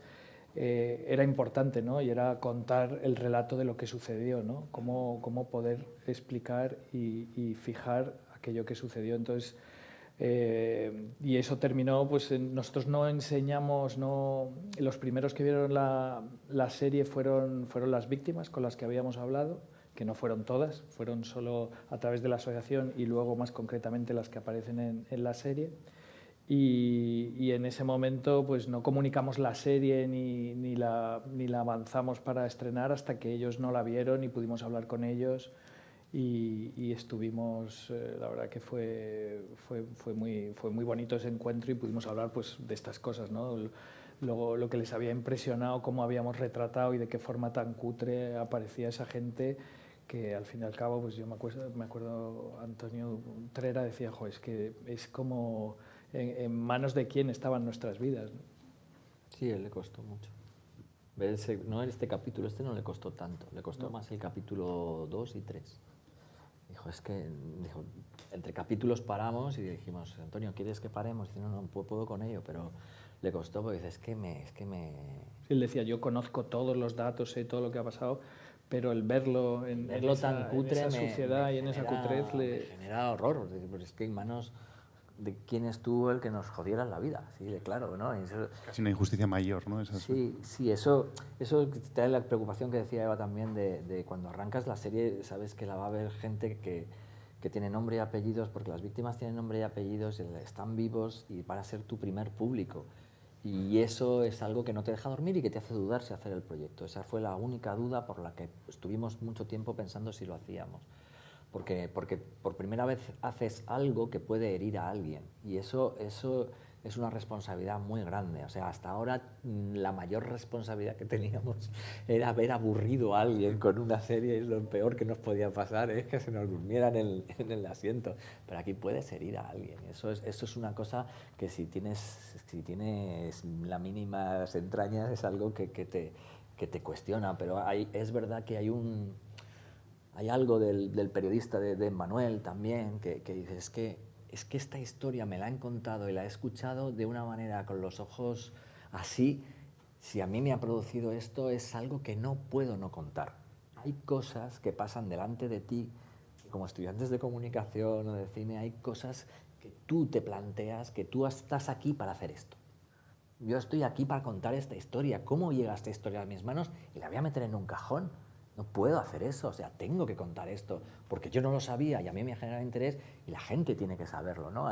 era importante, ¿no? Y era contar el relato de lo que sucedió, ¿no? Cómo poder explicar y fijar aquello que sucedió. Entonces, y eso terminó, pues nosotros no enseñamos, los primeros que vieron la serie fueron las víctimas con las que habíamos hablado, que no fueron todas, fueron solo a través de la asociación y luego más concretamente las que aparecen en la serie. Y en ese momento pues no comunicamos la serie ni la avanzamos para estrenar hasta que ellos no la vieron y pudimos hablar con ellos. Y estuvimos, la verdad que fue muy bonito ese encuentro y pudimos hablar pues de estas cosas, ¿no? Lo que les había impresionado, cómo habíamos retratado y de qué forma tan cutre aparecía esa gente, que al fin y al cabo, pues yo me acuerdo Antonio Trera decía, jo, es que es como en manos de quién estaban nuestras vidas, ¿no? Sí, a él le costó mucho. No en este capítulo, no le costó tanto, le costó más el capítulo 2 y 3. Dijo, entre capítulos paramos y dijimos, Antonio, ¿quieres que paremos? Y dice, no, puedo con ello, pero le costó porque dice, es que me... Él decía, yo conozco todos los datos, sé todo lo que ha pasado, pero el verlo en tan cutre en esa suciedad y en esa cutrez me genera horror. Pues es que en manos de quién estuvo el que nos jodiera la vida, sí, de claro, ¿no? Y eso, casi una injusticia mayor, ¿no? Sí, eso te da la preocupación que decía Eva también de cuando arrancas la serie, sabes que la va a ver gente que tiene nombre y apellidos, porque las víctimas tienen nombre y apellidos, están vivos y van a ser tu primer público. Y eso es algo que no te deja dormir y que te hace dudar si hacer el proyecto. Esa fue la única duda por la que estuvimos mucho tiempo pensando si lo hacíamos. Porque por primera vez haces algo que puede herir a alguien. Y eso es una responsabilidad muy grande. O sea, hasta ahora la mayor responsabilidad que teníamos era haber aburrido a alguien con una serie, y lo peor que nos podía pasar es que se nos durmiera en el asiento. Pero aquí puedes herir a alguien. Eso es una cosa que si tienes la mínimas entrañas es algo que te cuestiona. Pero es verdad que hay algo del periodista de Manuel también que dice, es que esta historia me la han contado y la he escuchado de una manera con los ojos así. Si a mí me ha producido esto, es algo que no puedo no contar. Hay cosas que pasan delante de ti, como estudiantes de comunicación o de cine, hay cosas que tú te planteas, que tú estás aquí para hacer esto. Yo estoy aquí para contar esta historia. ¿Cómo llega esta historia a mis manos? Y la voy a meter en un cajón. No puedo hacer eso, o sea, tengo que contar esto, porque yo no lo sabía y a mí me ha generado interés y la gente tiene que saberlo, ¿no?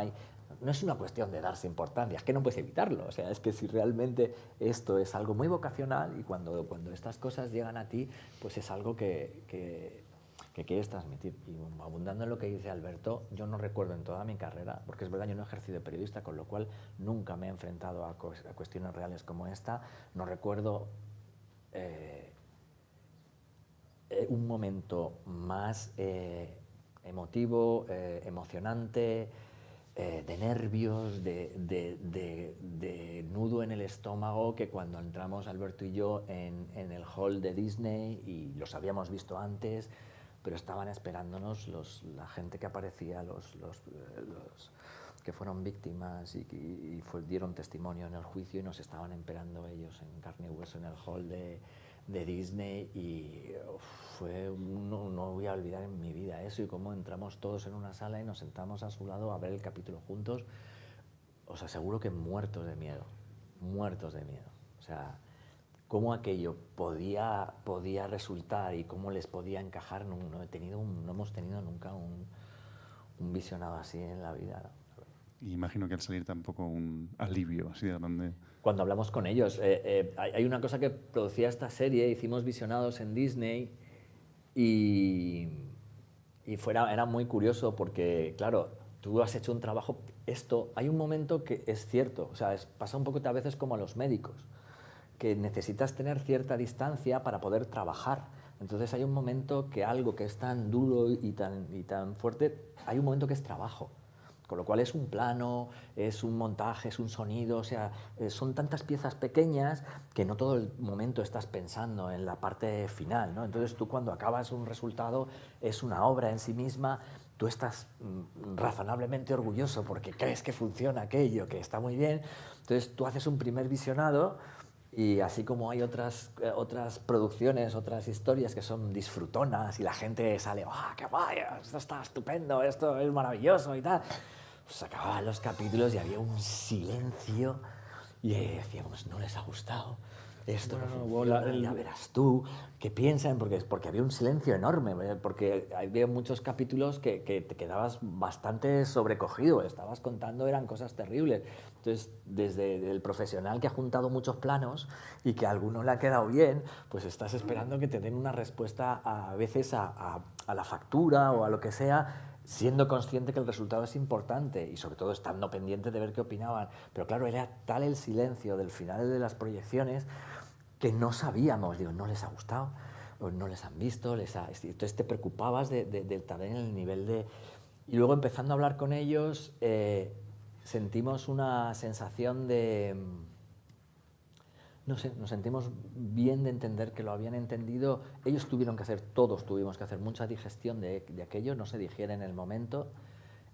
No es una cuestión de darse importancia, es que no puedes evitarlo, o sea, es que si realmente esto es algo muy vocacional y cuando estas cosas llegan a ti, pues es algo que quieres transmitir. Y abundando en lo que dice Alberto, yo no recuerdo en toda mi carrera, porque es verdad, yo no he ejercido de periodista, con lo cual nunca me he enfrentado a cuestiones reales como esta, no recuerdo un momento más emotivo, emocionante, de nervios, de nudo en el estómago, que cuando entramos Alberto y yo en el hall de Disney, y los habíamos visto antes, pero estaban esperándonos la gente que aparecía, los que fueron víctimas y dieron testimonio en el juicio, y nos estaban esperando ellos en carne y hueso en el hall de Disney, y no voy a olvidar en mi vida eso, y cómo entramos todos en una sala y nos sentamos a su lado a ver el capítulo juntos. Os aseguro que muertos de miedo, o sea, cómo aquello podía resultar y cómo les podía encajar. No hemos tenido nunca un visionado así en la vida, ¿no? Y imagino que al salir tampoco un alivio así de grande. Cuando hablamos con ellos, hay una cosa que producía esta serie, hicimos visionados en Disney y era muy curioso porque, claro, tú has hecho un trabajo, hay un momento que es cierto, o sea, pasa un poco a veces como a los médicos, que necesitas tener cierta distancia para poder trabajar. Entonces hay un momento que algo que es tan duro y tan fuerte, hay un momento que es trabajo. Con lo cual es un plano, es un montaje, es un sonido, o sea, son tantas piezas pequeñas que no todo el momento estás pensando en la parte final, ¿no? Entonces tú cuando acabas un resultado, es una obra en sí misma, tú estás razonablemente orgulloso porque crees que funciona aquello, que está muy bien. Entonces tú haces un primer visionado y así como hay otras producciones, otras historias que son disfrutonas y la gente sale, ¡ah, qué guay! Esto está estupendo, esto es maravilloso y tal. Pues acababan los capítulos y había un silencio y decíamos, no les ha gustado, esto no funciona, ya verás tú, ¿qué piensan? Porque había un silencio enorme, porque había muchos capítulos que te quedabas bastante sobrecogido, estabas contando, eran cosas terribles. Entonces, desde el profesional que ha juntado muchos planos y que a alguno le ha quedado bien, pues estás esperando que te den una respuesta a veces a la factura o a lo que sea, siendo consciente que el resultado es importante y sobre todo estando pendiente de ver qué opinaban. Pero claro, era tal el silencio del final de las proyecciones que no sabíamos, digo, no les ha gustado, o no les han visto, entonces te preocupabas también el nivel de... Y luego empezando a hablar con ellos, sentimos una sensación de... No sé, nos sentimos bien de entender que lo habían entendido. Ellos todos tuvimos que hacer mucha digestión de aquello, no se digiere en el momento.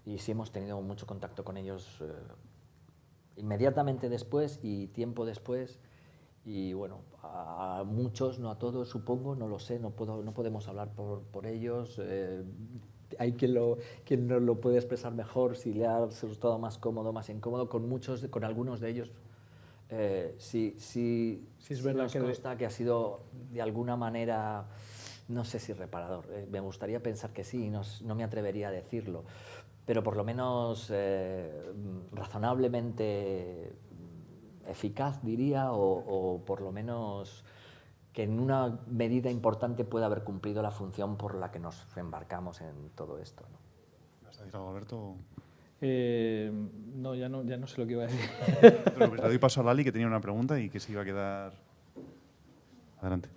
y sí hemos tenido mucho contacto con ellos inmediatamente después y tiempo después. Y bueno, a muchos, no a todos, supongo, no lo sé, no podemos hablar por ellos. Hay quien lo puede expresar mejor, si le ha resultado más cómodo, más incómodo. Con algunos de ellos sí es verdad nos consta que ha sido de alguna manera, no sé si reparador. Me gustaría pensar que sí, no me atrevería a decirlo, pero por lo menos razonablemente eficaz, diría, o por lo menos que en una medida importante pueda haber cumplido la función por la que nos embarcamos en todo esto, ¿no? ¿Vas a decir algo, Alberto? No, ya no sé lo que iba a decir. Pero pues le doy paso a Lali, que tenía una pregunta y que se iba a quedar... Adelante.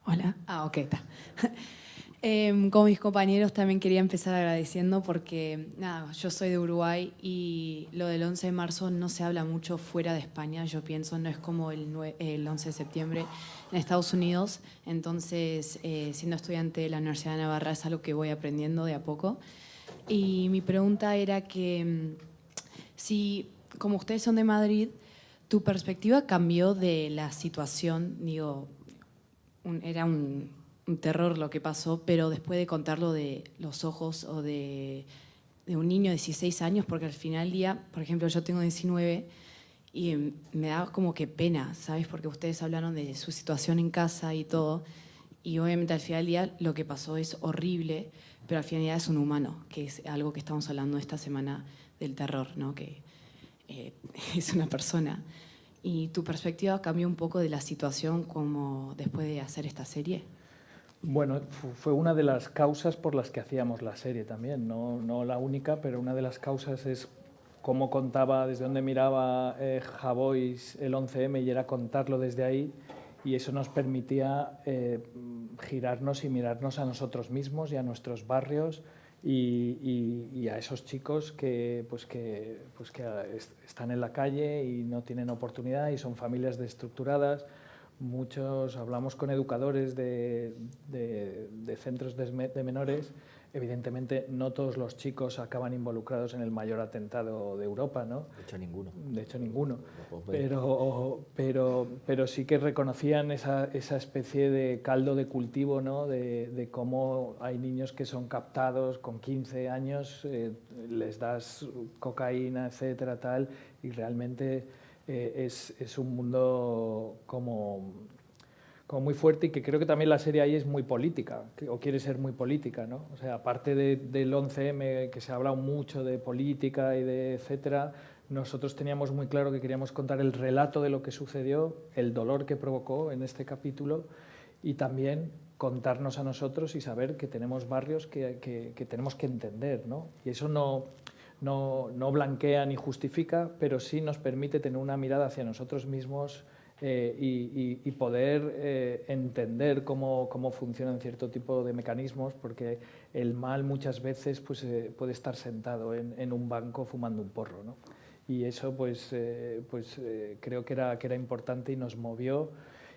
Hola. Ok, está. Como mis compañeros también quería empezar agradeciendo porque, nada, yo soy de Uruguay y lo del 11 de marzo no se habla mucho fuera de España, yo pienso, no es como el 11 de septiembre en Estados Unidos. Entonces, siendo estudiante de la Universidad de Navarra es algo que voy aprendiendo de a poco. Y mi pregunta era que si, como ustedes son de Madrid, tu perspectiva cambió de la situación, digo, era un terror lo que pasó, pero después de contarlo de los ojos o de un niño de 16 años, porque al final del día, por ejemplo, yo tengo 19 y me da como que pena, ¿sabes? Porque ustedes hablaron de su situación en casa y todo, y obviamente al final del día lo que pasó es horrible, pero al final del día es un humano, que es algo que estamos hablando esta semana del terror, ¿no? Que es una persona. ¿Y tu perspectiva cambió un poco de la situación como después de hacer esta serie? Bueno, fue una de las causas por las que hacíamos la serie también, no la única, pero una de las causas es cómo contaba, desde dónde miraba Javois el 11M, y era contarlo desde ahí, y eso nos permitía girarnos y mirarnos a nosotros mismos y a nuestros barrios y a esos chicos que están en la calle y no tienen oportunidad y son familias desestructuradas. Muchos hablamos con educadores de centros de menores. Evidentemente, no todos los chicos acaban involucrados en el mayor atentado de Europa, ¿no? De hecho, ninguno. De hecho, ninguno. Pero sí que reconocían esa especie de caldo de cultivo, ¿no? De cómo hay niños que son captados con 15 años, les das cocaína, etcétera, tal, y realmente es un mundo como muy fuerte, y que creo que también la serie ahí es muy política, o quiere ser muy política, ¿no? O sea, aparte del 11M, que se ha hablado mucho de política y de etcétera, nosotros teníamos muy claro que queríamos contar el relato de lo que sucedió, el dolor que provocó en este capítulo, y también contarnos a nosotros y saber que tenemos barrios que tenemos que entender, ¿no? Y eso no blanquea ni justifica, pero sí nos permite tener una mirada hacia nosotros mismos y poder entender cómo funcionan cierto tipo de mecanismos, porque el mal muchas veces puede estar sentado en un banco fumando un porro, ¿no? Y eso creo que era importante y nos movió.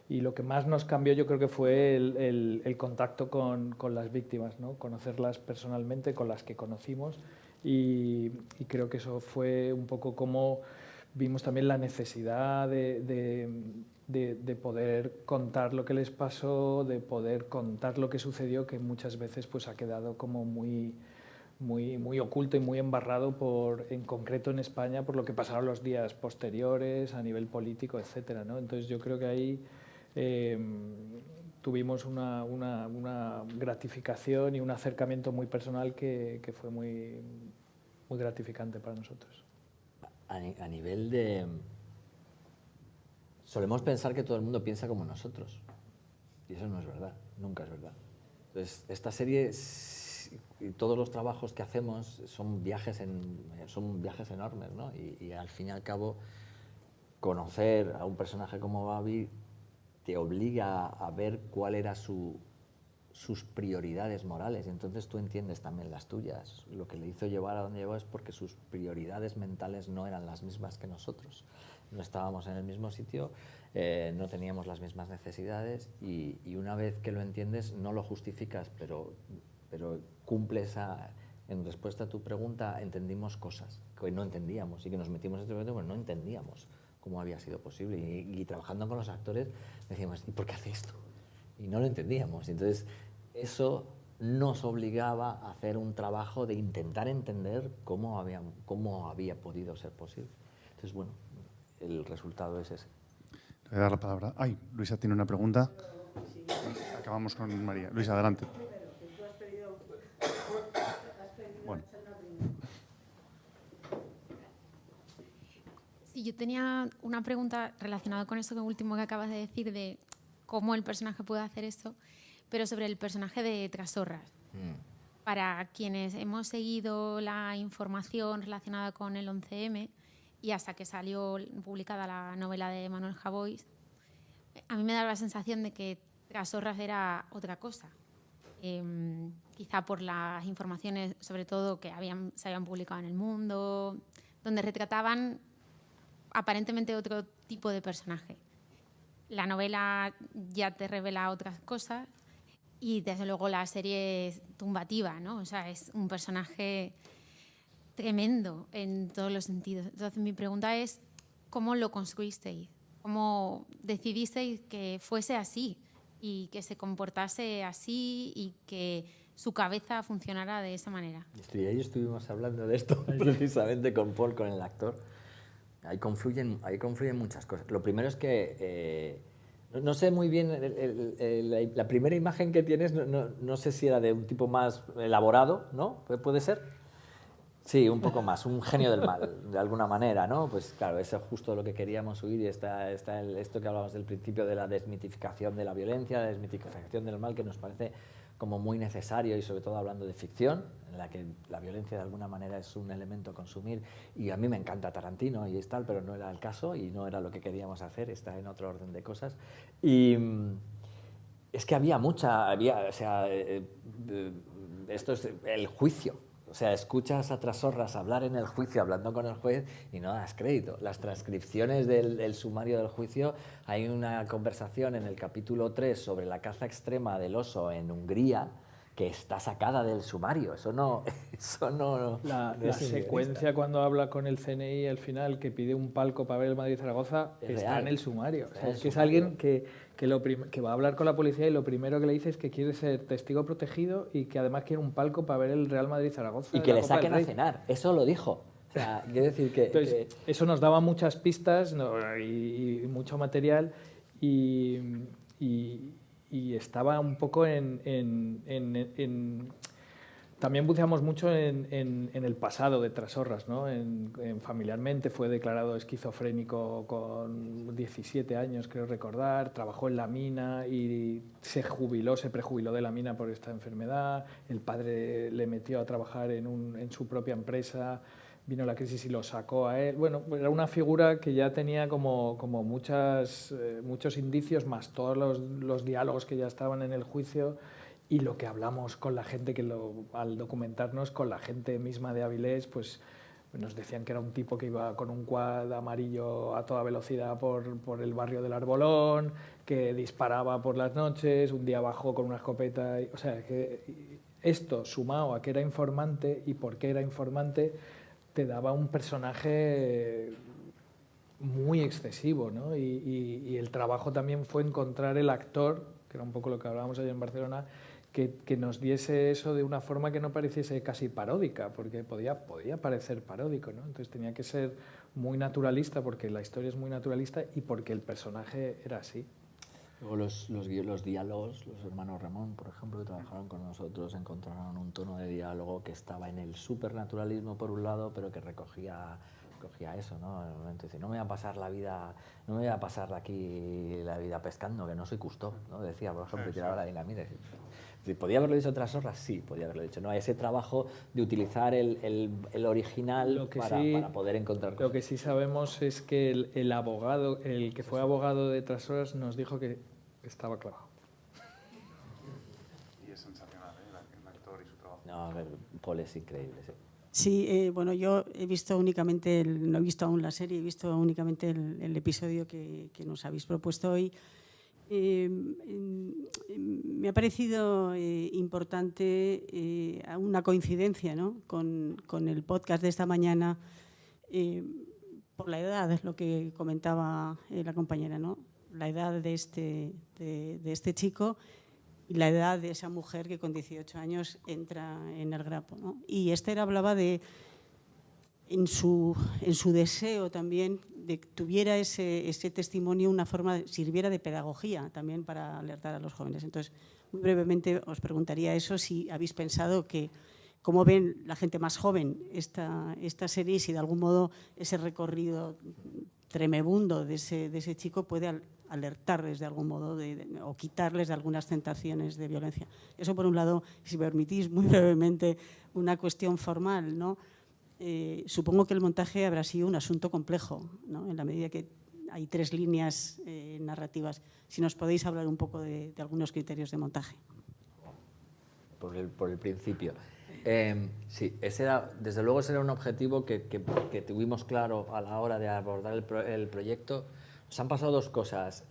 Y lo que más nos cambió, yo creo que fue el contacto con las víctimas, ¿no? Conocerlas personalmente, con las que conocimos, y creo que eso fue un poco como vimos también la necesidad de poder contar lo que les pasó, de poder contar lo que sucedió, que muchas veces pues ha quedado como muy oculto y muy embarrado en concreto en España, por lo que pasaron los días posteriores a nivel político, etcétera, ¿no? Entonces yo creo que ahí tuvimos una gratificación y un acercamiento muy personal que fue muy gratificante para nosotros. A nivel de... Solemos pensar que todo el mundo piensa como nosotros, y eso no es verdad, nunca es verdad. Entonces, esta serie y todos los trabajos que hacemos son viajes enormes, ¿no? Y al fin y al cabo, conocer a un personaje como Babi te obliga a ver cuál era su sus prioridades morales, y entonces tú entiendes también las tuyas. Lo que le hizo llevar a donde llegó es porque sus prioridades mentales no eran las mismas que nosotros. No estábamos en el mismo sitio, no teníamos las mismas necesidades, y una vez que lo entiendes no lo justificas, pero cumples en respuesta a tu pregunta. Entendimos cosas que no entendíamos y que nos metimos en este momento, pero no entendíamos cómo había sido posible, y trabajando con los actores decíamos, ¿y por qué hace esto? Y no lo entendíamos. Entonces eso nos obligaba a hacer un trabajo de intentar entender cómo había podido ser posible. Entonces, bueno, el resultado es ese. Le voy a dar la palabra. Ay, Luisa tiene una pregunta. Acabamos con María. Luisa, adelante. Bueno. Sí, yo tenía una pregunta relacionada con eso último que acabas de decir, de cómo el personaje puede hacer eso, pero sobre el personaje de Trasorras. Para quienes hemos seguido la información relacionada con el 11M y hasta que salió publicada la novela de Manuel Javois, a mí me da la sensación de que Trasorras era otra cosa. Quizá por las informaciones, sobre todo, que se habían publicado en El Mundo, donde retrataban aparentemente otro tipo de personaje. La novela ya te revela otras cosas y, desde luego, la serie es tumbativa, ¿no? O sea, es un personaje tremendo en todos los sentidos. Entonces, mi pregunta es, ¿cómo lo construisteis? ¿Cómo decidisteis que fuese así y que se comportase así y que su cabeza funcionara de esa manera? Y ahí estuvimos hablando de esto precisamente con Paul, con el actor. Ahí confluyen muchas cosas. Lo primero es que no sé muy bien, la primera imagen que tienes, no sé si era de un tipo más elaborado, ¿no? ¿Puede ser? Sí, un poco más, un genio del mal, de alguna manera, ¿no? Pues claro, eso es justo lo que queríamos huir, y está esto que hablábamos del principio de la desmitificación de la violencia, la desmitificación del mal, que nos parece como muy necesario, y sobre todo hablando de ficción, en la que la violencia de alguna manera es un elemento a consumir, y a mí me encanta Tarantino y es tal, pero no era el caso y no era lo que queríamos hacer, está en otro orden de cosas. Y es que esto es el juicio. O sea, escuchas a Trasorras hablar en el juicio, hablando con el juez, y no das crédito. Las transcripciones del sumario del juicio, hay una conversación en el capítulo 3 sobre la caza extrema del oso en Hungría, que está sacada del sumario. Eso no La es secuencia cuando habla con el CNI al final, que pide un palco para ver el Madrid-Zaragoza, está real. en el sumario. O sea, Es que es alguien que va a hablar con la policía y lo primero que le dice es que quiere ser testigo protegido y que además quiere un palco para ver el Real Madrid-Zaragoza. Y que le saquen a cenar. Eso lo dijo. O sea, quiero decir que... Entonces, eso nos daba muchas pistas, ¿no? y mucho material, y estaba un poco también buceamos mucho en el pasado de Trasorras, ¿no? Familiarmente fue declarado esquizofrénico con 17 años, creo recordar, trabajó en la mina y se prejubiló de la mina por esta enfermedad, el padre le metió a trabajar en su propia empresa, vino la crisis y lo sacó a él. Bueno, era una figura que ya tenía como muchos indicios, más todos los diálogos que ya estaban en el juicio, y lo que hablamos con la gente, al documentarnos con la gente misma de Avilés, pues nos decían que era un tipo que iba con un quad amarillo a toda velocidad por el barrio del Arbolón, que disparaba por las noches, un día bajó con una escopeta. O sea, que esto sumado a que era informante, y por qué era informante, te daba un personaje muy excesivo, ¿no? Y el trabajo también fue encontrar el actor, que era un poco lo que hablábamos ayer en Barcelona, que nos diese eso de una forma que no pareciese casi paródica, porque podía parecer paródico, ¿no? Entonces tenía que ser muy naturalista, porque la historia es muy naturalista y porque el personaje era así. Luego los diálogos, los hermanos Ramón, por ejemplo, que trabajaron con nosotros, encontraron un tono de diálogo que estaba en el supernaturalismo por un lado, pero que recogía eso, ¿no? En el momento dice, no me voy a pasar aquí la vida pescando, que no soy Cousteau, ¿no? Decía, por ejemplo, tiraba la dinamita. ¿Podía haberlo dicho Trasorras? Sí, podía haberlo dicho. No, ese trabajo de utilizar el original para poder encontrar cosas. Lo que sí sabemos es que el abogado, el que fue abogado de Trasorras, nos dijo que estaba clavado. A ver, Paul es increíble, sí. Sí, bueno, yo he visto únicamente, no he visto aún la serie, he visto únicamente el episodio que nos habéis propuesto hoy. Me ha parecido importante una coincidencia, ¿no?, con el podcast de esta mañana, por la edad, es lo que comentaba la compañera, ¿no? La edad de este chico y la edad de esa mujer que con 18 años entra en el grapo, ¿no? Y Esther hablaba en su deseo también de que tuviera ese testimonio una forma, sirviera de pedagogía también para alertar a los jóvenes. Entonces, muy brevemente os preguntaría eso, si habéis pensado que cómo ven la gente más joven esta serie y si de algún modo ese recorrido tremebundo de ese chico puede alertarles de algún modo o quitarles de algunas tentaciones de violencia. Eso por un lado, si me permitís muy brevemente una cuestión formal, ¿no? Supongo que el montaje habrá sido un asunto complejo, ¿no?, en la medida que hay 3 líneas narrativas. Si nos podéis hablar un poco de algunos criterios de montaje. Por el principio. Sí, desde luego ese era un objetivo que tuvimos claro a la hora de abordar el proyecto. Nos han pasado 2 cosas.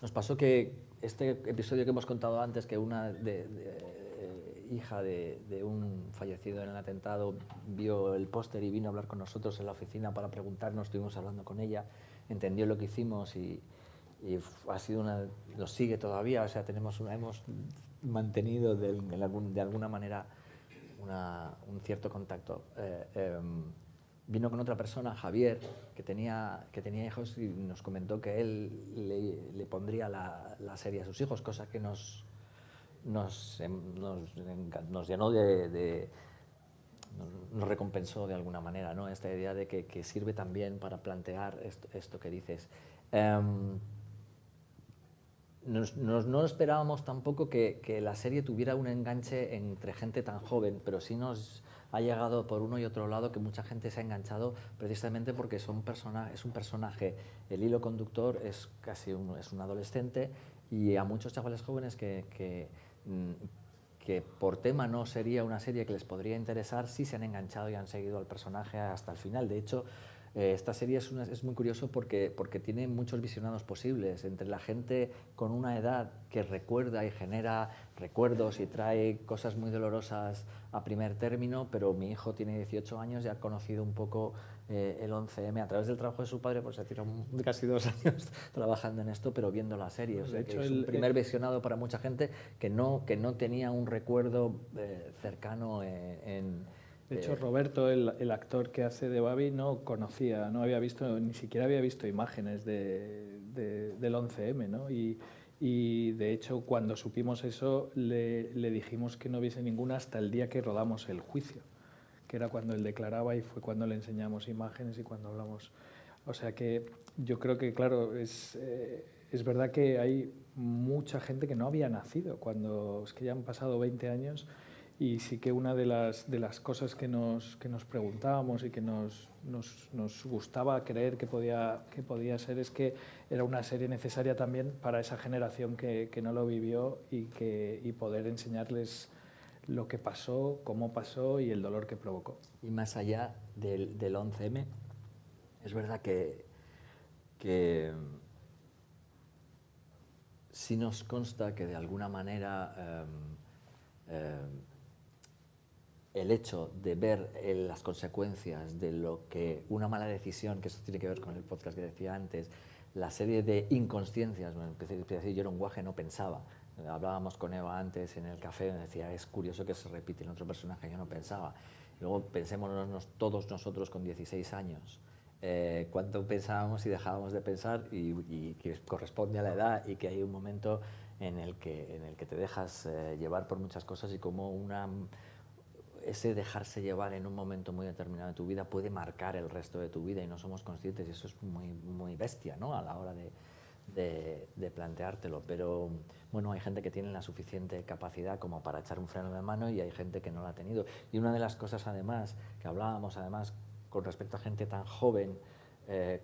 Nos pasó que este episodio que hemos contado antes, que una hija de un fallecido en el atentado vio el póster y vino a hablar con nosotros en la oficina para preguntarnos, estuvimos hablando con ella, entendió lo que hicimos y ha sido nos sigue todavía, o sea, hemos mantenido de alguna manera un cierto contacto. Vino con otra persona, Javier, que tenía hijos, y nos comentó que él le pondría la serie a sus hijos, cosa que nos llenó nos recompensó de alguna manera, ¿no? Esta idea de que sirve también para plantear esto que dices. No esperábamos tampoco que la serie tuviera un enganche entre gente tan joven, pero sí nos ha llegado por uno y otro lado que mucha gente se ha enganchado precisamente porque es un personaje, el hilo conductor es un adolescente, y a muchos chavales jóvenes que por tema no sería una serie que les podría interesar, sí se han enganchado y han seguido al personaje hasta el final. De hecho, esta serie es muy curioso porque tiene muchos visionados posibles, entre la gente con una edad que recuerda y genera recuerdos y trae cosas muy dolorosas a primer término, pero mi hijo tiene 18 años y ha conocido un poco el 11M a través del trabajo de su padre, pues se ha tirado casi 2 años trabajando en esto, pero viendo la serie. O sea, que es un primer visionado para mucha gente que no tenía un recuerdo cercano De hecho, Roberto, el actor que hace de Babi, no conocía, ni siquiera había visto imágenes del 11M, ¿no? Y de hecho, cuando supimos eso, le dijimos que no viese ninguna hasta el día que rodamos el juicio, que era cuando él declaraba, y fue cuando le enseñamos imágenes y cuando hablamos. O sea que yo creo que, claro, es verdad que hay mucha gente que no había nacido es que ya han pasado 20 años. Y sí que una de las cosas que nos preguntábamos y que nos gustaba creer que podía ser es que era una serie necesaria también para esa generación que no lo vivió y poder enseñarles lo que pasó, cómo pasó y el dolor que provocó. Y más allá del 11M, es verdad que sí nos consta que de alguna manera el hecho de ver las consecuencias de lo que una mala decisión, que eso tiene que ver con el podcast que decía antes, la serie de inconsciencias, empecé a decir, yo era un guaje, no pensaba. Hablábamos con Eva antes en el café, me decía, es curioso que se repite en otro personaje, yo no pensaba. Luego pensémonos todos nosotros con 16 años, cuánto pensábamos y dejábamos de pensar, y que corresponde a la edad, y que hay un momento en el que te dejas llevar por muchas cosas, y como ese dejarse llevar en un momento muy determinado de tu vida puede marcar el resto de tu vida y no somos conscientes, y eso es muy, muy bestia, ¿no?, a la hora de planteártelo. Pero bueno, hay gente que tiene la suficiente capacidad como para echar un freno de mano y hay gente que no la ha tenido. Y una de las cosas además que hablábamos con respecto a gente tan joven,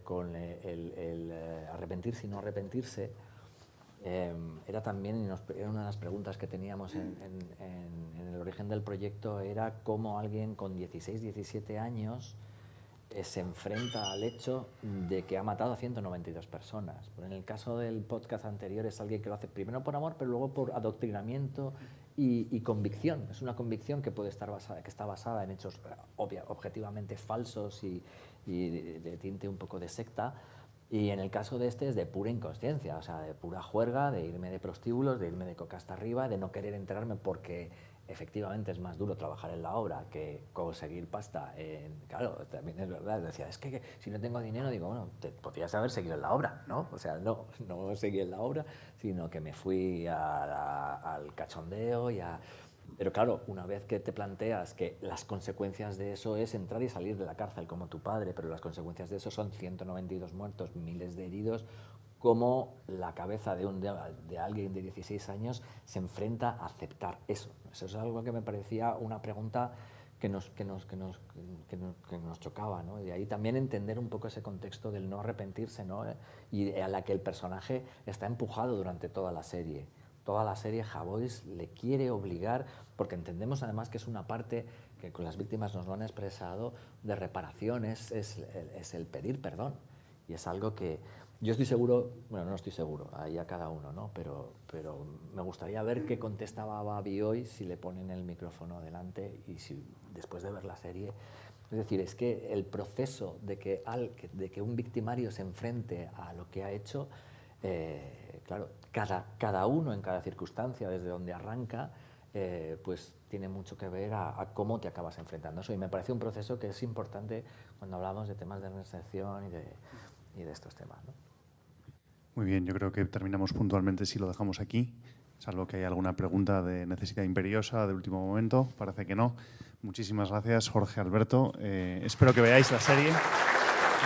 con el arrepentirse y no arrepentirse, Era también, era una de las preguntas que teníamos en el origen del proyecto, era cómo alguien con 16, 17 años se enfrenta al hecho de que ha matado a 192 personas. Pero en el caso del podcast anterior es alguien que lo hace primero por amor, pero luego por adoctrinamiento y convicción. Es una convicción que puede estar basada, que está basada en hechos objetivamente falsos y de tinte un poco de secta. Y en el caso de este es de pura inconsciencia, o sea, de pura juerga, de irme de prostíbulos, de irme de coca hasta arriba, de no querer enterarme porque efectivamente es más duro trabajar en la obra que conseguir pasta. Claro, también es verdad, decía, es que si no tengo dinero, digo, bueno, te podrías haber seguido en la obra, ¿no? O sea, no seguí en la obra, sino que me fui al cachondeo y a... Pero claro, una vez que te planteas que las consecuencias de eso es entrar y salir de la cárcel como tu padre, pero las consecuencias de eso son 192 muertos, miles de heridos, cómo la cabeza de alguien de 16 años se enfrenta a aceptar eso. Eso es algo que me parecía una pregunta que nos chocaba, ¿no? Y de ahí también entender un poco ese contexto del no arrepentirse, ¿no? Y a la que el personaje está empujado durante toda la serie. Toda la serie Javois le quiere obligar, porque entendemos además que es una parte que con las víctimas nos lo han expresado, de reparación, es el pedir perdón. Y es algo que yo estoy seguro, bueno, no estoy seguro, ahí a cada uno, ¿no? Pero me gustaría ver qué contestaba Babi hoy si le ponen el micrófono delante y si después de ver la serie. Es decir, es que el proceso de que un victimario se enfrente a lo que ha hecho, claro, cada uno en cada circunstancia, desde donde arranca, pues tiene mucho que ver a cómo te acabas enfrentando eso. Y me parece un proceso que es importante cuando hablamos de temas de reinserción y de estos temas, ¿no? Muy bien, yo creo que terminamos puntualmente si lo dejamos aquí, salvo que haya alguna pregunta de necesidad imperiosa de último momento. Parece que no. Muchísimas gracias, Jorge, Alberto. Espero que veáis la serie.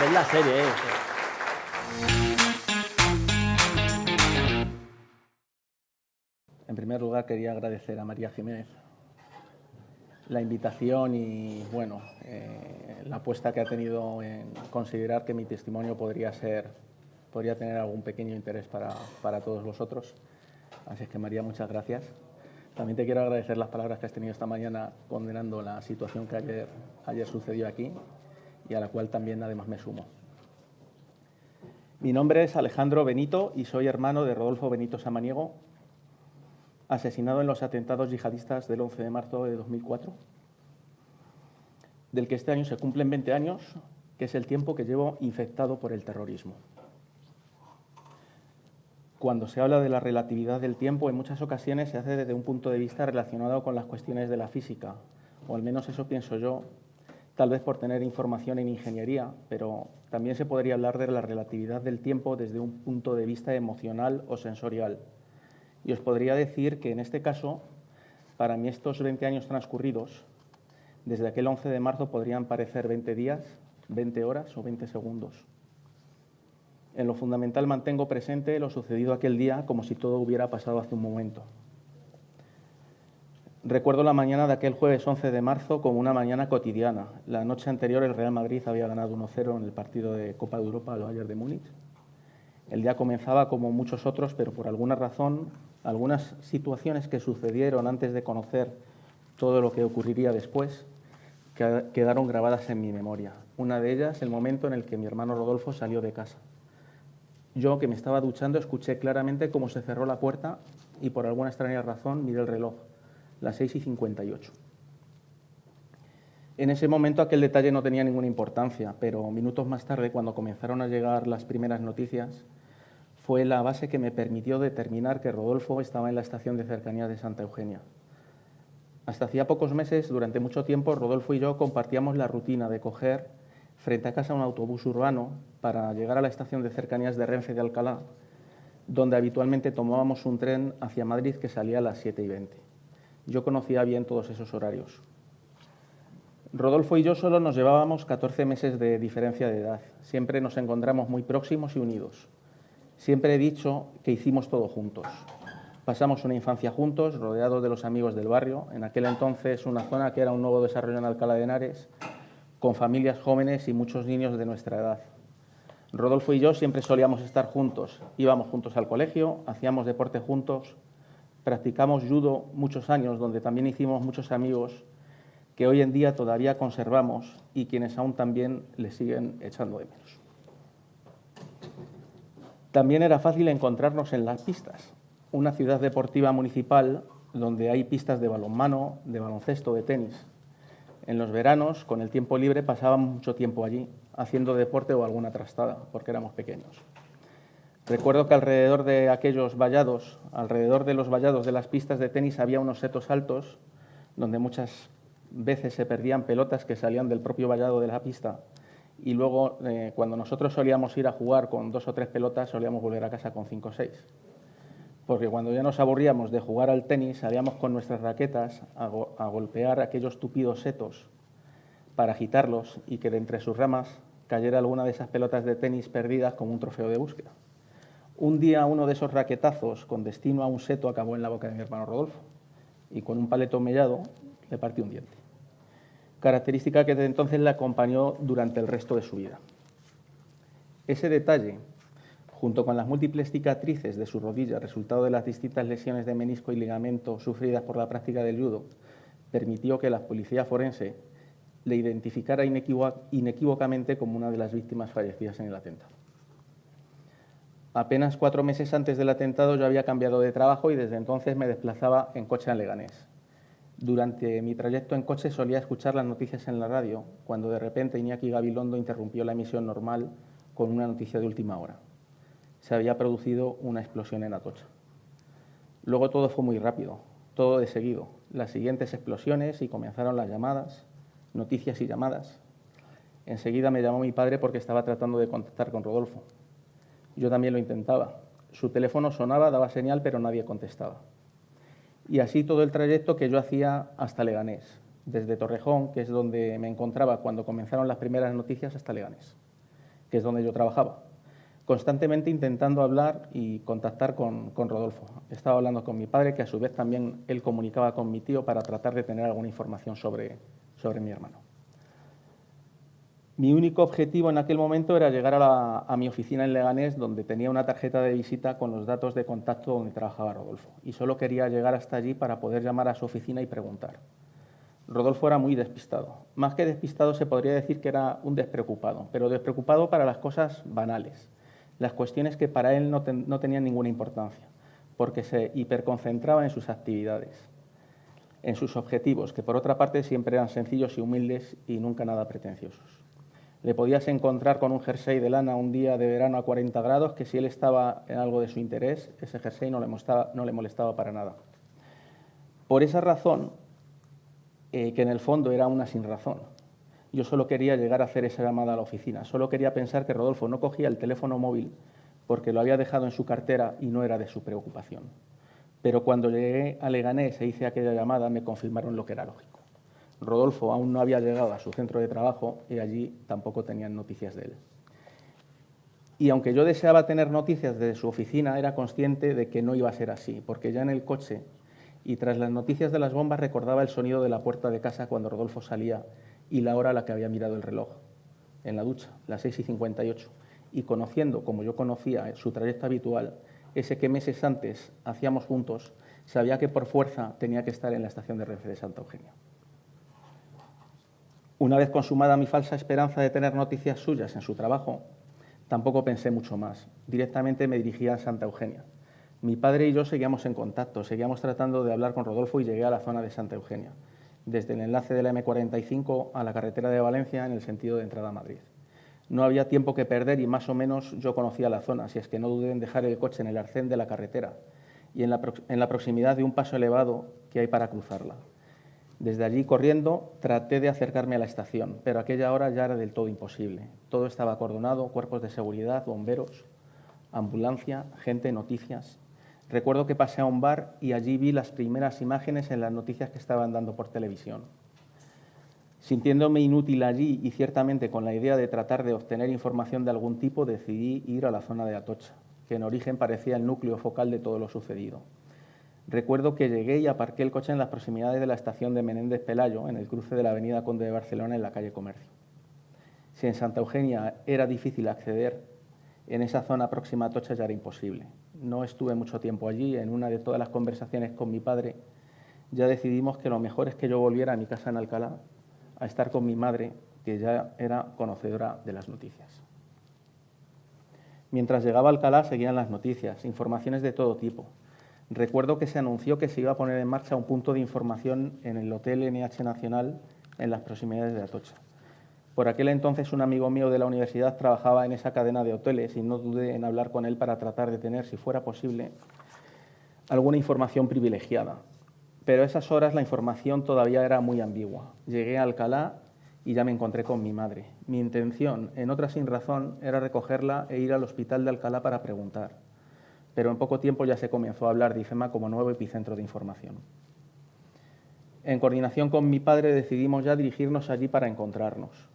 Ven la serie, En primer lugar, quería agradecer a María Jiménez la invitación y, bueno, la apuesta que ha tenido en considerar que mi testimonio podría tener algún pequeño interés para todos vosotros. Así es que, María, muchas gracias. También te quiero agradecer las palabras que has tenido esta mañana condenando la situación que ayer sucedió aquí y a la cual también, además, me sumo. Mi nombre es Alejandro Benito y soy hermano de Rodolfo Benito Samaniego, asesinado en los atentados yihadistas del 11 de marzo de 2004, del que este año se cumplen 20 años, que es el tiempo que llevo infectado por el terrorismo. Cuando se habla de la relatividad del tiempo, en muchas ocasiones se hace desde un punto de vista relacionado con las cuestiones de la física, o al menos eso pienso yo, tal vez por tener información en ingeniería, pero también se podría hablar de la relatividad del tiempo desde un punto de vista emocional o sensorial. Y os podría decir que en este caso, para mí estos 20 años transcurridos, desde aquel 11 de marzo podrían parecer 20 días, 20 horas o 20 segundos. En lo fundamental mantengo presente lo sucedido aquel día como si todo hubiera pasado hace un momento. Recuerdo la mañana de aquel jueves 11 de marzo como una mañana cotidiana. La noche anterior el Real Madrid había ganado 1-0 en el partido de Copa de Europa al Bayern de Múnich. El día comenzaba como muchos otros, pero por alguna razón, algunas situaciones que sucedieron antes de conocer todo lo que ocurriría después quedaron grabadas en mi memoria. Una de ellas, el momento en el que mi hermano Rodolfo salió de casa. Yo, que me estaba duchando, escuché claramente cómo se cerró la puerta y por alguna extraña razón miré el reloj, las 6:58. En ese momento aquel detalle no tenía ninguna importancia, pero minutos más tarde, cuando comenzaron a llegar las primeras noticias, fue la base que me permitió determinar que Rodolfo estaba en la estación de cercanías de Santa Eugenia. Hasta hacía pocos meses, durante mucho tiempo, Rodolfo y yo compartíamos la rutina de coger frente a casa un autobús urbano para llegar a la estación de cercanías de Renfe de Alcalá, donde habitualmente tomábamos un tren hacia Madrid que salía a las 7:20. Yo conocía bien todos esos horarios. Rodolfo y yo solo nos llevábamos 14 meses de diferencia de edad. Siempre nos encontramos muy próximos y unidos. Siempre he dicho que hicimos todo juntos. Pasamos una infancia juntos, rodeados de los amigos del barrio, en aquel entonces una zona que era un nuevo desarrollo en Alcalá de Henares, con familias jóvenes y muchos niños de nuestra edad. Rodolfo y yo siempre solíamos estar juntos, íbamos juntos al colegio, hacíamos deporte juntos, practicamos judo muchos años, donde también hicimos muchos amigos que hoy en día todavía conservamos y quienes aún también le siguen echando de menos. También era fácil encontrarnos en las pistas, una ciudad deportiva municipal donde hay pistas de balonmano, de baloncesto, de tenis. En los veranos, con el tiempo libre, pasábamos mucho tiempo allí, haciendo deporte o alguna trastada, porque éramos pequeños. Recuerdo que alrededor de aquellos vallados, alrededor de los vallados de las pistas de tenis, había unos setos altos, donde muchas veces se perdían pelotas que salían del propio vallado de la pista. Y luego, cuando nosotros solíamos ir a jugar con 2 o 3 pelotas, solíamos volver a casa con 5 o 6. Porque cuando ya nos aburríamos de jugar al tenis, salíamos con nuestras raquetas a golpear aquellos tupidos setos para agitarlos y que de entre sus ramas cayera alguna de esas pelotas de tenis perdidas como un trofeo de búsqueda. Un día uno de esos raquetazos con destino a un seto acabó en la boca de mi hermano Rodolfo y con un paleto mellado le partió un diente. Característica que desde entonces le acompañó durante el resto de su vida. Ese detalle, junto con las múltiples cicatrices de su rodilla, resultado de las distintas lesiones de menisco y ligamento sufridas por la práctica del judo, permitió que la policía forense le identificara inequívocamente como una de las víctimas fallecidas en el atentado. Apenas 4 meses antes del atentado yo había cambiado de trabajo y desde entonces me desplazaba en coche a Leganés. Durante mi trayecto en coche solía escuchar las noticias en la radio, cuando de repente Iñaki Gabilondo interrumpió la emisión normal con una noticia de última hora. Se había producido una explosión en Atocha. Luego todo fue muy rápido, todo de seguido. Las siguientes explosiones y comenzaron las llamadas, noticias y llamadas. Enseguida me llamó mi padre porque estaba tratando de contactar con Rodolfo. Yo también lo intentaba. Su teléfono sonaba, daba señal, pero nadie contestaba. Y así todo el trayecto que yo hacía hasta Leganés, desde Torrejón, que es donde me encontraba cuando comenzaron las primeras noticias, hasta Leganés, que es donde yo trabajaba, constantemente intentando hablar y contactar con Rodolfo. Estaba hablando con mi padre, que a su vez también él comunicaba con mi tío para tratar de tener alguna información sobre mi hermano. Mi único objetivo en aquel momento era llegar a mi oficina en Leganés, donde tenía una tarjeta de visita con los datos de contacto donde trabajaba Rodolfo. Y solo quería llegar hasta allí para poder llamar a su oficina y preguntar. Rodolfo era muy despistado. Más que despistado se podría decir que era un despreocupado, pero despreocupado para las cosas banales, las cuestiones que para él no tenían ninguna importancia, porque se hiperconcentraba en sus actividades, en sus objetivos, que por otra parte siempre eran sencillos y humildes y nunca nada pretenciosos. Le podías encontrar con un jersey de lana un día de verano a 40 grados, que si él estaba en algo de su interés, ese jersey no le molestaba para nada. Por esa razón, que en el fondo era una sin razón, yo solo quería llegar a hacer esa llamada a la oficina, solo quería pensar que Rodolfo no cogía el teléfono móvil porque lo había dejado en su cartera y no era de su preocupación. Pero cuando llegué a Leganés e hice aquella llamada, me confirmaron lo que era lógico. Rodolfo aún no había llegado a su centro de trabajo y allí tampoco tenían noticias de él. Y aunque yo deseaba tener noticias de su oficina, era consciente de que no iba a ser así, porque ya en el coche y tras las noticias de las bombas recordaba el sonido de la puerta de casa cuando Rodolfo salía y la hora a la que había mirado el reloj en la ducha, las 6:58, y conociendo, como yo conocía, su trayecto habitual, ese que meses antes hacíamos juntos, sabía que por fuerza tenía que estar en la estación de Renfe de Santa Eugenia. Una vez consumada mi falsa esperanza de tener noticias suyas en su trabajo, tampoco pensé mucho más. Directamente me dirigí a Santa Eugenia. Mi padre y yo seguíamos en contacto, seguíamos tratando de hablar con Rodolfo y llegué a la zona de Santa Eugenia, desde el enlace de la M45 a la carretera de Valencia en el sentido de entrada a Madrid. No había tiempo que perder y más o menos yo conocía la zona, así es que no dudé en dejar el coche en el arcén de la carretera y en la proximidad de un paso elevado que hay para cruzarla. Desde allí, corriendo, traté de acercarme a la estación, pero a aquella hora ya era del todo imposible. Todo estaba acordonado, cuerpos de seguridad, bomberos, ambulancia, gente, noticias. Recuerdo que pasé a un bar y allí vi las primeras imágenes en las noticias que estaban dando por televisión. Sintiéndome inútil allí y ciertamente con la idea de tratar de obtener información de algún tipo, decidí ir a la zona de Atocha, que en origen parecía el núcleo focal de todo lo sucedido. Recuerdo que llegué y aparqué el coche en las proximidades de la estación de Menéndez Pelayo, en el cruce de la avenida Conde de Barcelona, en la calle Comercio. Si en Santa Eugenia era difícil acceder en esa zona próxima a Atocha ya era imposible. No estuve mucho tiempo allí. En una de todas las conversaciones con mi padre ya decidimos que lo mejor es que yo volviera a mi casa en Alcalá a estar con mi madre, que ya era conocedora de las noticias. Mientras llegaba a Alcalá seguían las noticias, informaciones de todo tipo. Recuerdo que se anunció que se iba a poner en marcha un punto de información en el Hotel NH Nacional en las proximidades de Atocha. Por aquel entonces un amigo mío de la universidad trabajaba en esa cadena de hoteles y no dudé en hablar con él para tratar de tener, si fuera posible, alguna información privilegiada. Pero a esas horas la información todavía era muy ambigua. Llegué a Alcalá y ya me encontré con mi madre. Mi intención, en otra sin razón, era recogerla e ir al hospital de Alcalá para preguntar. Pero en poco tiempo ya se comenzó a hablar de IFEMA como nuevo epicentro de información. En coordinación con mi padre decidimos ya dirigirnos allí para encontrarnos.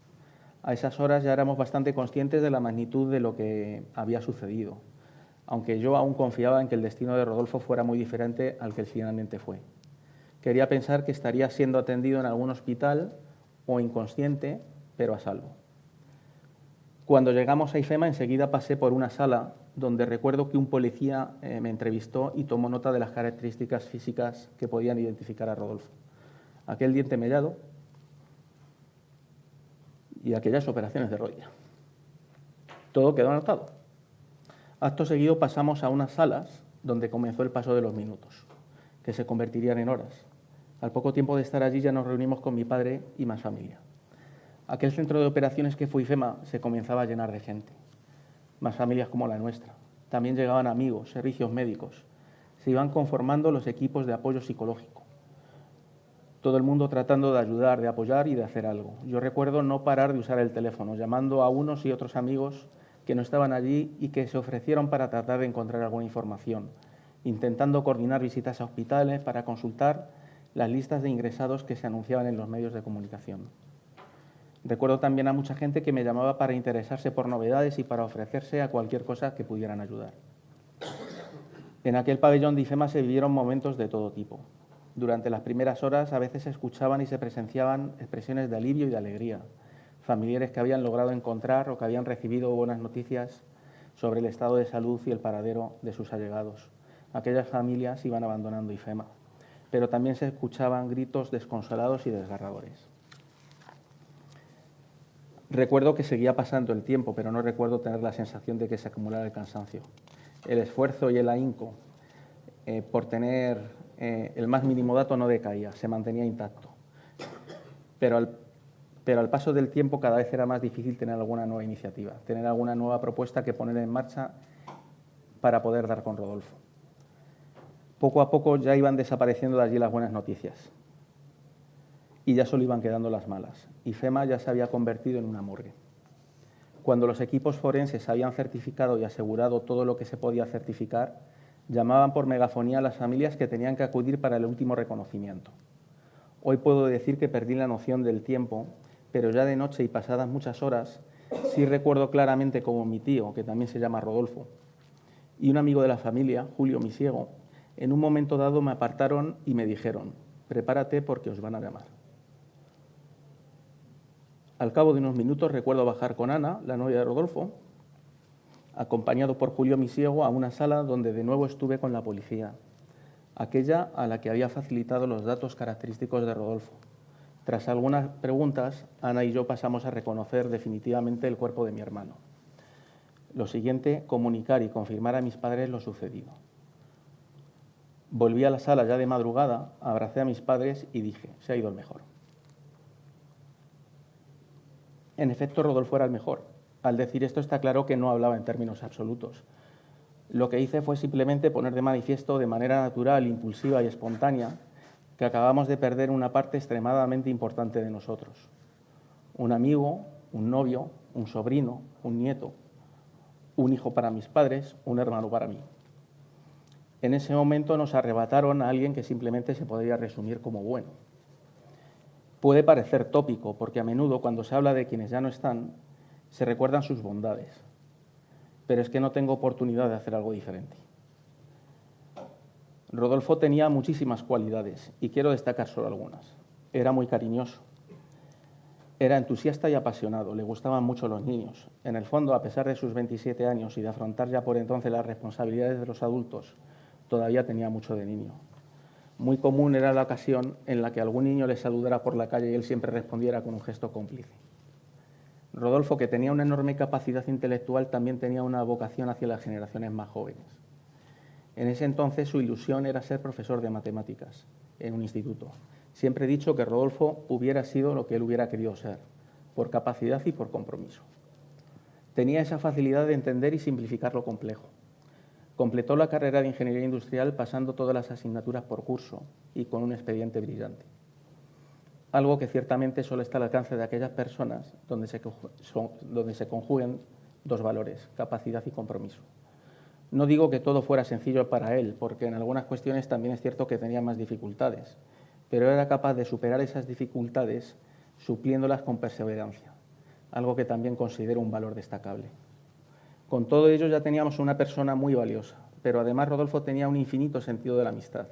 A esas horas ya éramos bastante conscientes de la magnitud de lo que había sucedido, aunque yo aún confiaba en que el destino de Rodolfo fuera muy diferente al que finalmente fue. Quería pensar que estaría siendo atendido en algún hospital o inconsciente, pero a salvo. Cuando llegamos a IFEMA, enseguida pasé por una sala donde recuerdo que un policía me entrevistó y tomó nota de las características físicas que podían identificar a Rodolfo. Aquel diente mellado y aquellas operaciones de rodilla. Todo quedó anotado. Acto seguido pasamos a unas salas donde comenzó el paso de los minutos, que se convertirían en horas. Al poco tiempo de estar allí ya nos reunimos con mi padre y más familia. Aquel centro de operaciones que fue IFEMA se comenzaba a llenar de gente, más familias como la nuestra. También llegaban amigos, servicios médicos. Se iban conformando los equipos de apoyo psicológico. Todo el mundo tratando de ayudar, de apoyar y de hacer algo. Yo recuerdo no parar de usar el teléfono, llamando a unos y otros amigos que no estaban allí y que se ofrecieron para tratar de encontrar alguna información, intentando coordinar visitas a hospitales para consultar las listas de ingresados que se anunciaban en los medios de comunicación. Recuerdo también a mucha gente que me llamaba para interesarse por novedades y para ofrecerse a cualquier cosa que pudieran ayudar. En aquel pabellón de IFEMA se vivieron momentos de todo tipo. Durante las primeras horas a veces se escuchaban y se presenciaban expresiones de alivio y de alegría, familiares que habían logrado encontrar o que habían recibido buenas noticias sobre el estado de salud y el paradero de sus allegados. Aquellas familias iban abandonando IFEMA, pero también se escuchaban gritos desconsolados y desgarradores. Recuerdo que seguía pasando el tiempo, pero no recuerdo tener la sensación de que se acumulara el cansancio. El esfuerzo y el ahínco por tener el más mínimo dato no decaía, se mantenía intacto. Pero al paso del tiempo cada vez era más difícil tener alguna nueva iniciativa, tener alguna nueva propuesta que poner en marcha para poder dar con Rodolfo. Poco a poco ya iban desapareciendo de allí las buenas noticias y ya solo iban quedando las malas. IFEMA ya se había convertido en una morgue. Cuando los equipos forenses habían certificado y asegurado todo lo que se podía certificar, llamaban por megafonía a las familias que tenían que acudir para el último reconocimiento. Hoy puedo decir que perdí la noción del tiempo, pero ya de noche y pasadas muchas horas, sí recuerdo claramente como mi tío, que también se llama Rodolfo, y un amigo de la familia, Julio Misiego, en un momento dado me apartaron y me dijeron: prepárate porque os van a llamar. Al cabo de unos minutos recuerdo bajar con Ana, la novia de Rodolfo, acompañado por Julio Misiego, a una sala donde de nuevo estuve con la policía, aquella a la que había facilitado los datos característicos de Rodolfo. Tras algunas preguntas, Ana y yo pasamos a reconocer definitivamente el cuerpo de mi hermano. Lo siguiente, comunicar y confirmar a mis padres lo sucedido. Volví a la sala ya de madrugada, abracé a mis padres y dije: se ha ido el mejor. En efecto, Rodolfo era el mejor. Al decir esto está claro que no hablaba en términos absolutos. Lo que hice fue simplemente poner de manifiesto de manera natural, impulsiva y espontánea que acabamos de perder una parte extremadamente importante de nosotros. Un amigo, un novio, un sobrino, un nieto, un hijo para mis padres, un hermano para mí. En ese momento nos arrebataron a alguien que simplemente se podría resumir como bueno. Puede parecer tópico, porque a menudo cuando se habla de quienes ya no están, se recuerdan sus bondades. Pero es que no tengo oportunidad de hacer algo diferente. Rodolfo tenía muchísimas cualidades y quiero destacar solo algunas. Era muy cariñoso. Era entusiasta y apasionado, le gustaban mucho los niños. En el fondo, a pesar de sus 27 años y de afrontar ya por entonces las responsabilidades de los adultos, todavía tenía mucho de niño. Muy común era la ocasión en la que algún niño le saludara por la calle y él siempre respondiera con un gesto cómplice. Rodolfo, que tenía una enorme capacidad intelectual, también tenía una vocación hacia las generaciones más jóvenes. En ese entonces su ilusión era ser profesor de matemáticas en un instituto. Siempre he dicho que Rodolfo hubiera sido lo que él hubiera querido ser, por capacidad y por compromiso. Tenía esa facilidad de entender y simplificar lo complejo. Completó la carrera de Ingeniería Industrial pasando todas las asignaturas por curso y con un expediente brillante. Algo que ciertamente solo está al alcance de aquellas personas donde se conjuguen dos valores, capacidad y compromiso. No digo que todo fuera sencillo para él, porque en algunas cuestiones también es cierto que tenía más dificultades, pero era capaz de superar esas dificultades supliéndolas con perseverancia, algo que también considero un valor destacable. Con todo ello ya teníamos una persona muy valiosa, pero además Rodolfo tenía un infinito sentido de la amistad.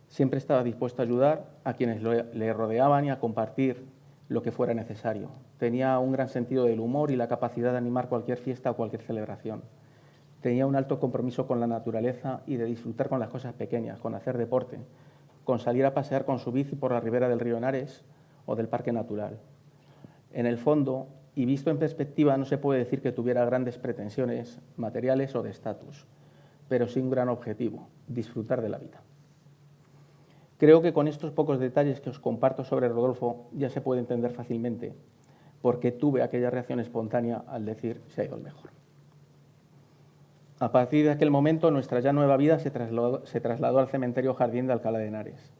Siempre estaba dispuesto a ayudar a quienes le rodeaban y a compartir lo que fuera necesario. Tenía un gran sentido del humor y la capacidad de animar cualquier fiesta o cualquier celebración. Tenía un alto compromiso con la naturaleza y de disfrutar con las cosas pequeñas, con hacer deporte, con salir a pasear con su bici por la ribera del río Henares o del Parque Natural. En el fondo, y visto en perspectiva, no se puede decir que tuviera grandes pretensiones materiales o de estatus, pero sí un gran objetivo, disfrutar de la vida. Creo que con estos pocos detalles que os comparto sobre Rodolfo ya se puede entender fácilmente por qué tuve aquella reacción espontánea al decir se ha ido el mejor. A partir de aquel momento, nuestra ya nueva vida se trasladó al cementerio Jardín de Alcalá de Henares.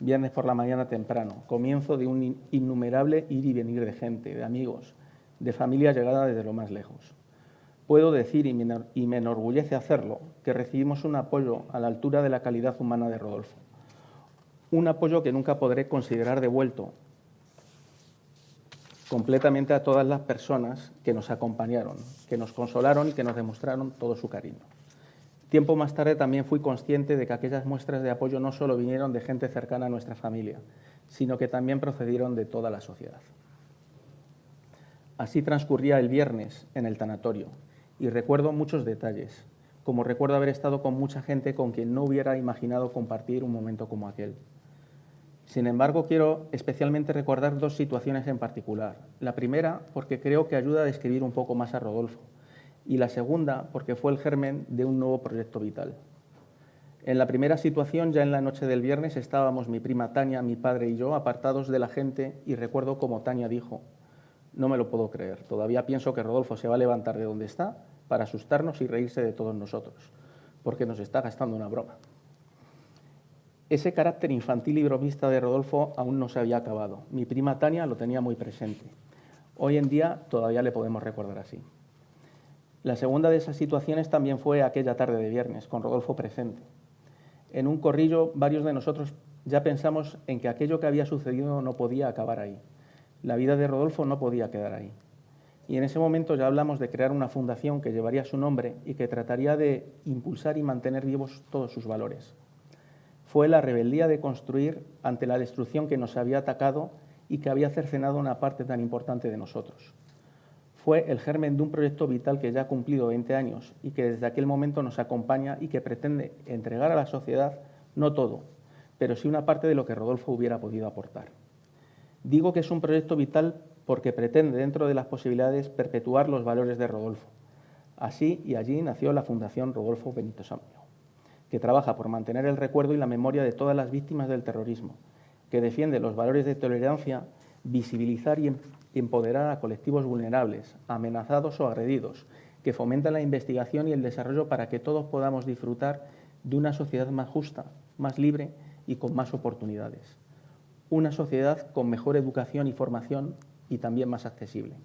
Viernes por la mañana temprano, comienzo de un innumerable ir y venir de gente, de amigos, de familia llegada desde lo más lejos. Puedo decir, y me enorgullece hacerlo, que recibimos un apoyo a la altura de la calidad humana de Rodolfo. Un apoyo que nunca podré considerar devuelto completamente a todas las personas que nos acompañaron, que nos consolaron y que nos demostraron todo su cariño. Tiempo más tarde también fui consciente de que aquellas muestras de apoyo no solo vinieron de gente cercana a nuestra familia, sino que también procedieron de toda la sociedad. Así transcurría el viernes en el tanatorio y recuerdo muchos detalles, como recuerdo haber estado con mucha gente con quien no hubiera imaginado compartir un momento como aquel. Sin embargo, quiero especialmente recordar dos situaciones en particular. La primera, porque creo que ayuda a describir un poco más a Rodolfo, y la segunda, porque fue el germen de un nuevo proyecto vital. En la primera situación, ya en la noche del viernes, estábamos mi prima Tania, mi padre y yo apartados de la gente, y recuerdo como Tania dijo: no me lo puedo creer, todavía pienso que Rodolfo se va a levantar de donde está para asustarnos y reírse de todos nosotros, porque nos está gastando una broma. Ese carácter infantil y bromista de Rodolfo aún no se había acabado. Mi prima Tania lo tenía muy presente. Hoy en día todavía le podemos recordar así. La segunda de esas situaciones también fue aquella tarde de viernes, con Rodolfo presente. En un corrillo, varios de nosotros ya pensamos en que aquello que había sucedido no podía acabar ahí. La vida de Rodolfo no podía quedar ahí. Y en ese momento ya hablamos de crear una fundación que llevaría su nombre y que trataría de impulsar y mantener vivos todos sus valores. Fue la rebeldía de construir ante la destrucción que nos había atacado y que había cercenado una parte tan importante de nosotros. Fue el germen de un proyecto vital que ya ha cumplido 20 años y que desde aquel momento nos acompaña y que pretende entregar a la sociedad no todo, pero sí una parte de lo que Rodolfo hubiera podido aportar. Digo que es un proyecto vital porque pretende, dentro de las posibilidades, perpetuar los valores de Rodolfo. Así y allí nació la Fundación Rodolfo Benito Samaniego, que trabaja por mantener el recuerdo y la memoria de todas las víctimas del terrorismo, que defiende los valores de tolerancia, visibilizar y empoderar a colectivos vulnerables, amenazados o agredidos, que fomenta la investigación y el desarrollo para que todos podamos disfrutar de una sociedad más justa, más libre y con más oportunidades. Una sociedad con mejor educación y formación y también más accesible.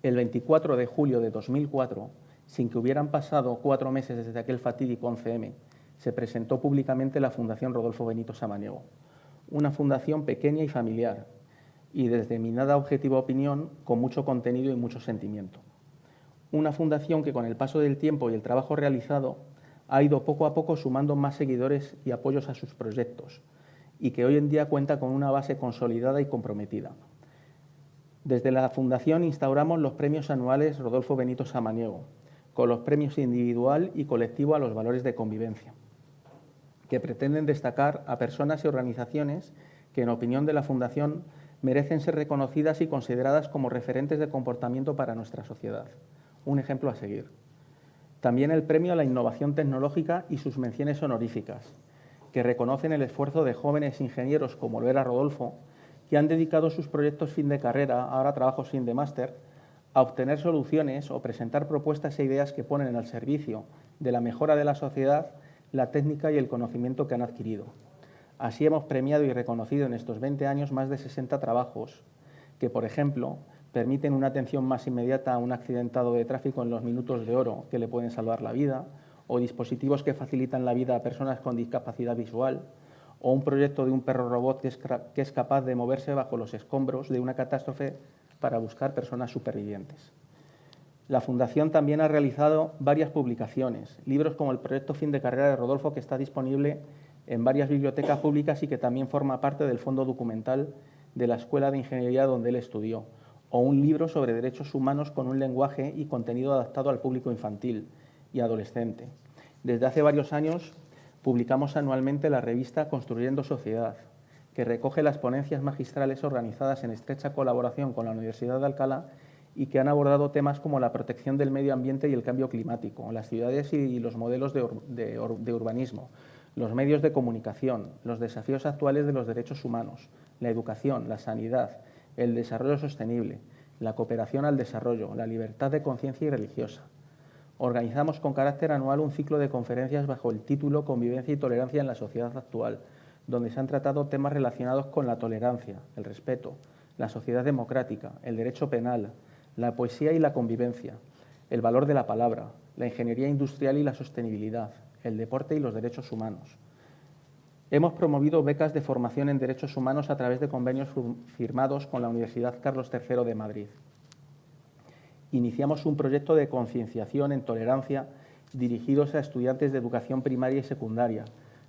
El 24 de julio de 2004, sin que hubieran pasado 4 meses desde aquel fatídico 11M, se presentó públicamente la Fundación Rodolfo Benito Samaniego, una fundación pequeña y familiar, y desde mi nada objetiva opinión, con mucho contenido y mucho sentimiento. Una fundación que con el paso del tiempo y el trabajo realizado ha ido poco a poco sumando más seguidores y apoyos a sus proyectos, y que hoy en día cuenta con una base consolidada y comprometida. Desde la Fundación instauramos los premios anuales Rodolfo Benito Samaniego, con los premios individual y colectivo a los valores de convivencia, que pretenden destacar a personas y organizaciones que, en opinión de la Fundación, merecen ser reconocidas y consideradas como referentes de comportamiento para nuestra sociedad. Un ejemplo a seguir. También el premio a la innovación tecnológica y sus menciones honoríficas, que reconocen el esfuerzo de jóvenes ingenieros como lo era Rodolfo, que han dedicado sus proyectos fin de carrera, ahora trabajos fin de máster, a obtener soluciones o presentar propuestas e ideas que ponen al servicio de la mejora de la sociedad la técnica y el conocimiento que han adquirido. Así hemos premiado y reconocido en estos 20 años más de 60 trabajos que, por ejemplo, permiten una atención más inmediata a un accidentado de tráfico en los minutos de oro que le pueden salvar la vida, o dispositivos que facilitan la vida a personas con discapacidad visual, o un proyecto de un perro robot que es capaz de moverse bajo los escombros de una catástrofe para buscar personas supervivientes. La Fundación también ha realizado varias publicaciones, libros como el proyecto Fin de Carrera de Rodolfo, que está disponible en varias bibliotecas públicas y que también forma parte del fondo documental de la Escuela de Ingeniería donde él estudió, o un libro sobre derechos humanos con un lenguaje y contenido adaptado al público infantil y adolescente. Desde hace varios años publicamos anualmente la revista Construyendo Sociedad, que recoge las ponencias magistrales organizadas en estrecha colaboración con la Universidad de Alcalá y que han abordado temas como la protección del medio ambiente y el cambio climático, las ciudades y los modelos de urbanismo, los medios de comunicación, los desafíos actuales de los derechos humanos, la educación, la sanidad, el desarrollo sostenible, la cooperación al desarrollo, la libertad de conciencia y religiosa. Organizamos con carácter anual un ciclo de conferencias bajo el título Convivencia y Tolerancia en la Sociedad Actual, donde se han tratado temas relacionados con la tolerancia, el respeto, la sociedad democrática, el derecho penal, la poesía y la convivencia, el valor de la palabra, la ingeniería industrial y la sostenibilidad, el deporte y los derechos humanos. Hemos promovido becas de formación en derechos humanos a través de convenios firmados con la Universidad Carlos III de Madrid. Iniciamos un proyecto de concienciación en tolerancia dirigidos a estudiantes de educación primaria y secundaria,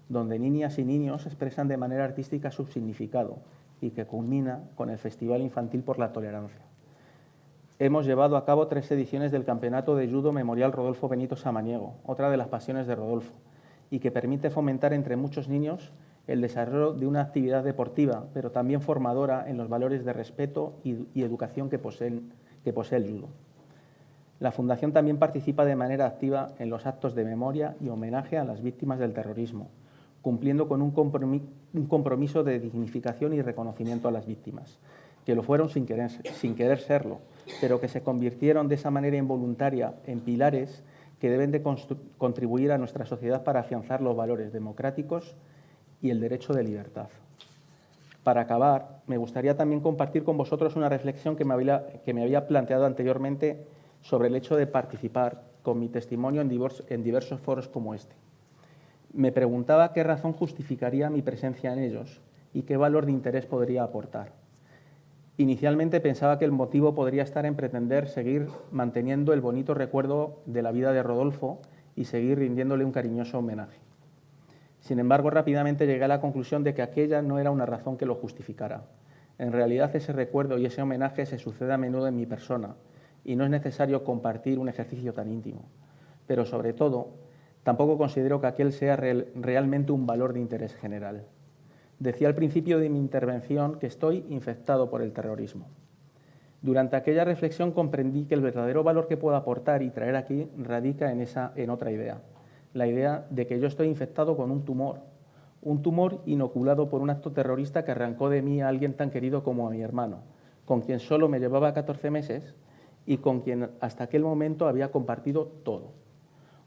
donde niñas y niños expresan de manera artística su significado y que culmina con el Festival Infantil por la Tolerancia. Hemos llevado a cabo 3 ediciones del Campeonato de Judo Memorial Rodolfo Benito Samaniego, otra de las pasiones de Rodolfo, y que permite fomentar entre muchos niños el desarrollo de una actividad deportiva, pero también formadora en los valores de respeto y educación que posee el judo. La Fundación también participa de manera activa en los actos de memoria y homenaje a las víctimas del terrorismo, cumpliendo con un compromiso de dignificación y reconocimiento a las víctimas, que lo fueron sin querer serlo, pero que se convirtieron de esa manera involuntaria en pilares que deben de contribuir a nuestra sociedad para afianzar los valores democráticos y el derecho de libertad. Para acabar, me gustaría también compartir con vosotros una reflexión que me había planteado anteriormente sobre el hecho de participar con mi testimonio en diversos foros como este. Me preguntaba qué razón justificaría mi presencia en ellos y qué valor de interés podría aportar. Inicialmente pensaba que el motivo podría estar en pretender seguir manteniendo el bonito recuerdo de la vida de Rodolfo y seguir rindiéndole un cariñoso homenaje. Sin embargo, rápidamente llegué a la conclusión de que aquella no era una razón que lo justificara. En realidad, ese recuerdo y ese homenaje se sucede a menudo en mi persona y no es necesario compartir un ejercicio tan íntimo. Pero, sobre todo, tampoco considero que aquel sea realmente un valor de interés general. Decía al principio de mi intervención que estoy infectado por el terrorismo. Durante aquella reflexión comprendí que el verdadero valor que puedo aportar y traer aquí radica en otra idea. La idea de que yo estoy infectado con un tumor inoculado por un acto terrorista que arrancó de mí a alguien tan querido como a mi hermano, con quien solo me llevaba 14 meses y con quien hasta aquel momento había compartido todo.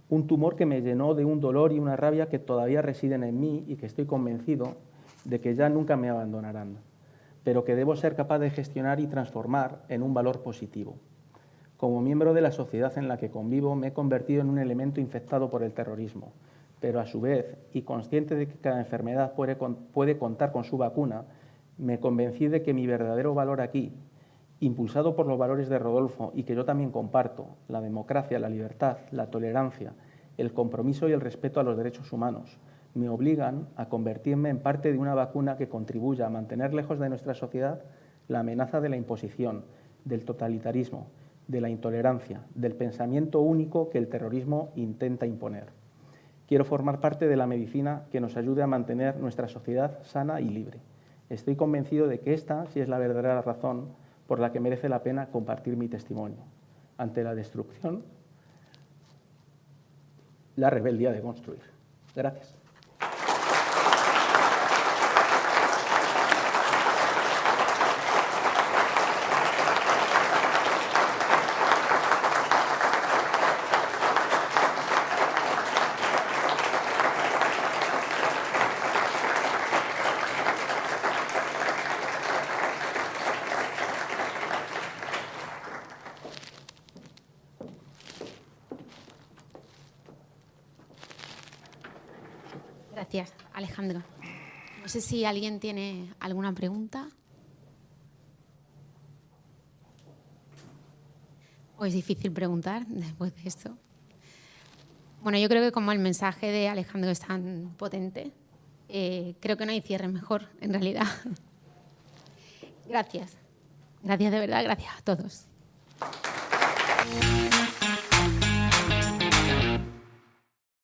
Un tumor que me llenó de un dolor y una rabia que todavía residen en mí y que estoy convencido de que ya nunca me abandonarán, pero que debo ser capaz de gestionar y transformar en un valor positivo. Como miembro de la sociedad en la que convivo, me he convertido en un elemento infectado por el terrorismo, pero a su vez, y consciente de que cada enfermedad puede contar con su vacuna, me convencí de que mi verdadero valor aquí, impulsado por los valores de Rodolfo y que yo también comparto, la democracia, la libertad, la tolerancia, el compromiso y el respeto a los derechos humanos, me obligan a convertirme en parte de una vacuna que contribuya a mantener lejos de nuestra sociedad la amenaza de la imposición, del totalitarismo, de la intolerancia, del pensamiento único que el terrorismo intenta imponer. Quiero formar parte de la medicina que nos ayude a mantener nuestra sociedad sana y libre. Estoy convencido de que esta sí es la verdadera razón por la que merece la pena compartir mi testimonio. Ante la destrucción, la rebeldía de construir. Gracias. Gracias, Alejandro. No sé si alguien tiene alguna pregunta. ¿O es difícil preguntar después de esto? Bueno, yo creo que como el mensaje de Alejandro es tan potente, creo que no hay cierre mejor, en realidad. Gracias. Gracias de verdad, gracias a todos.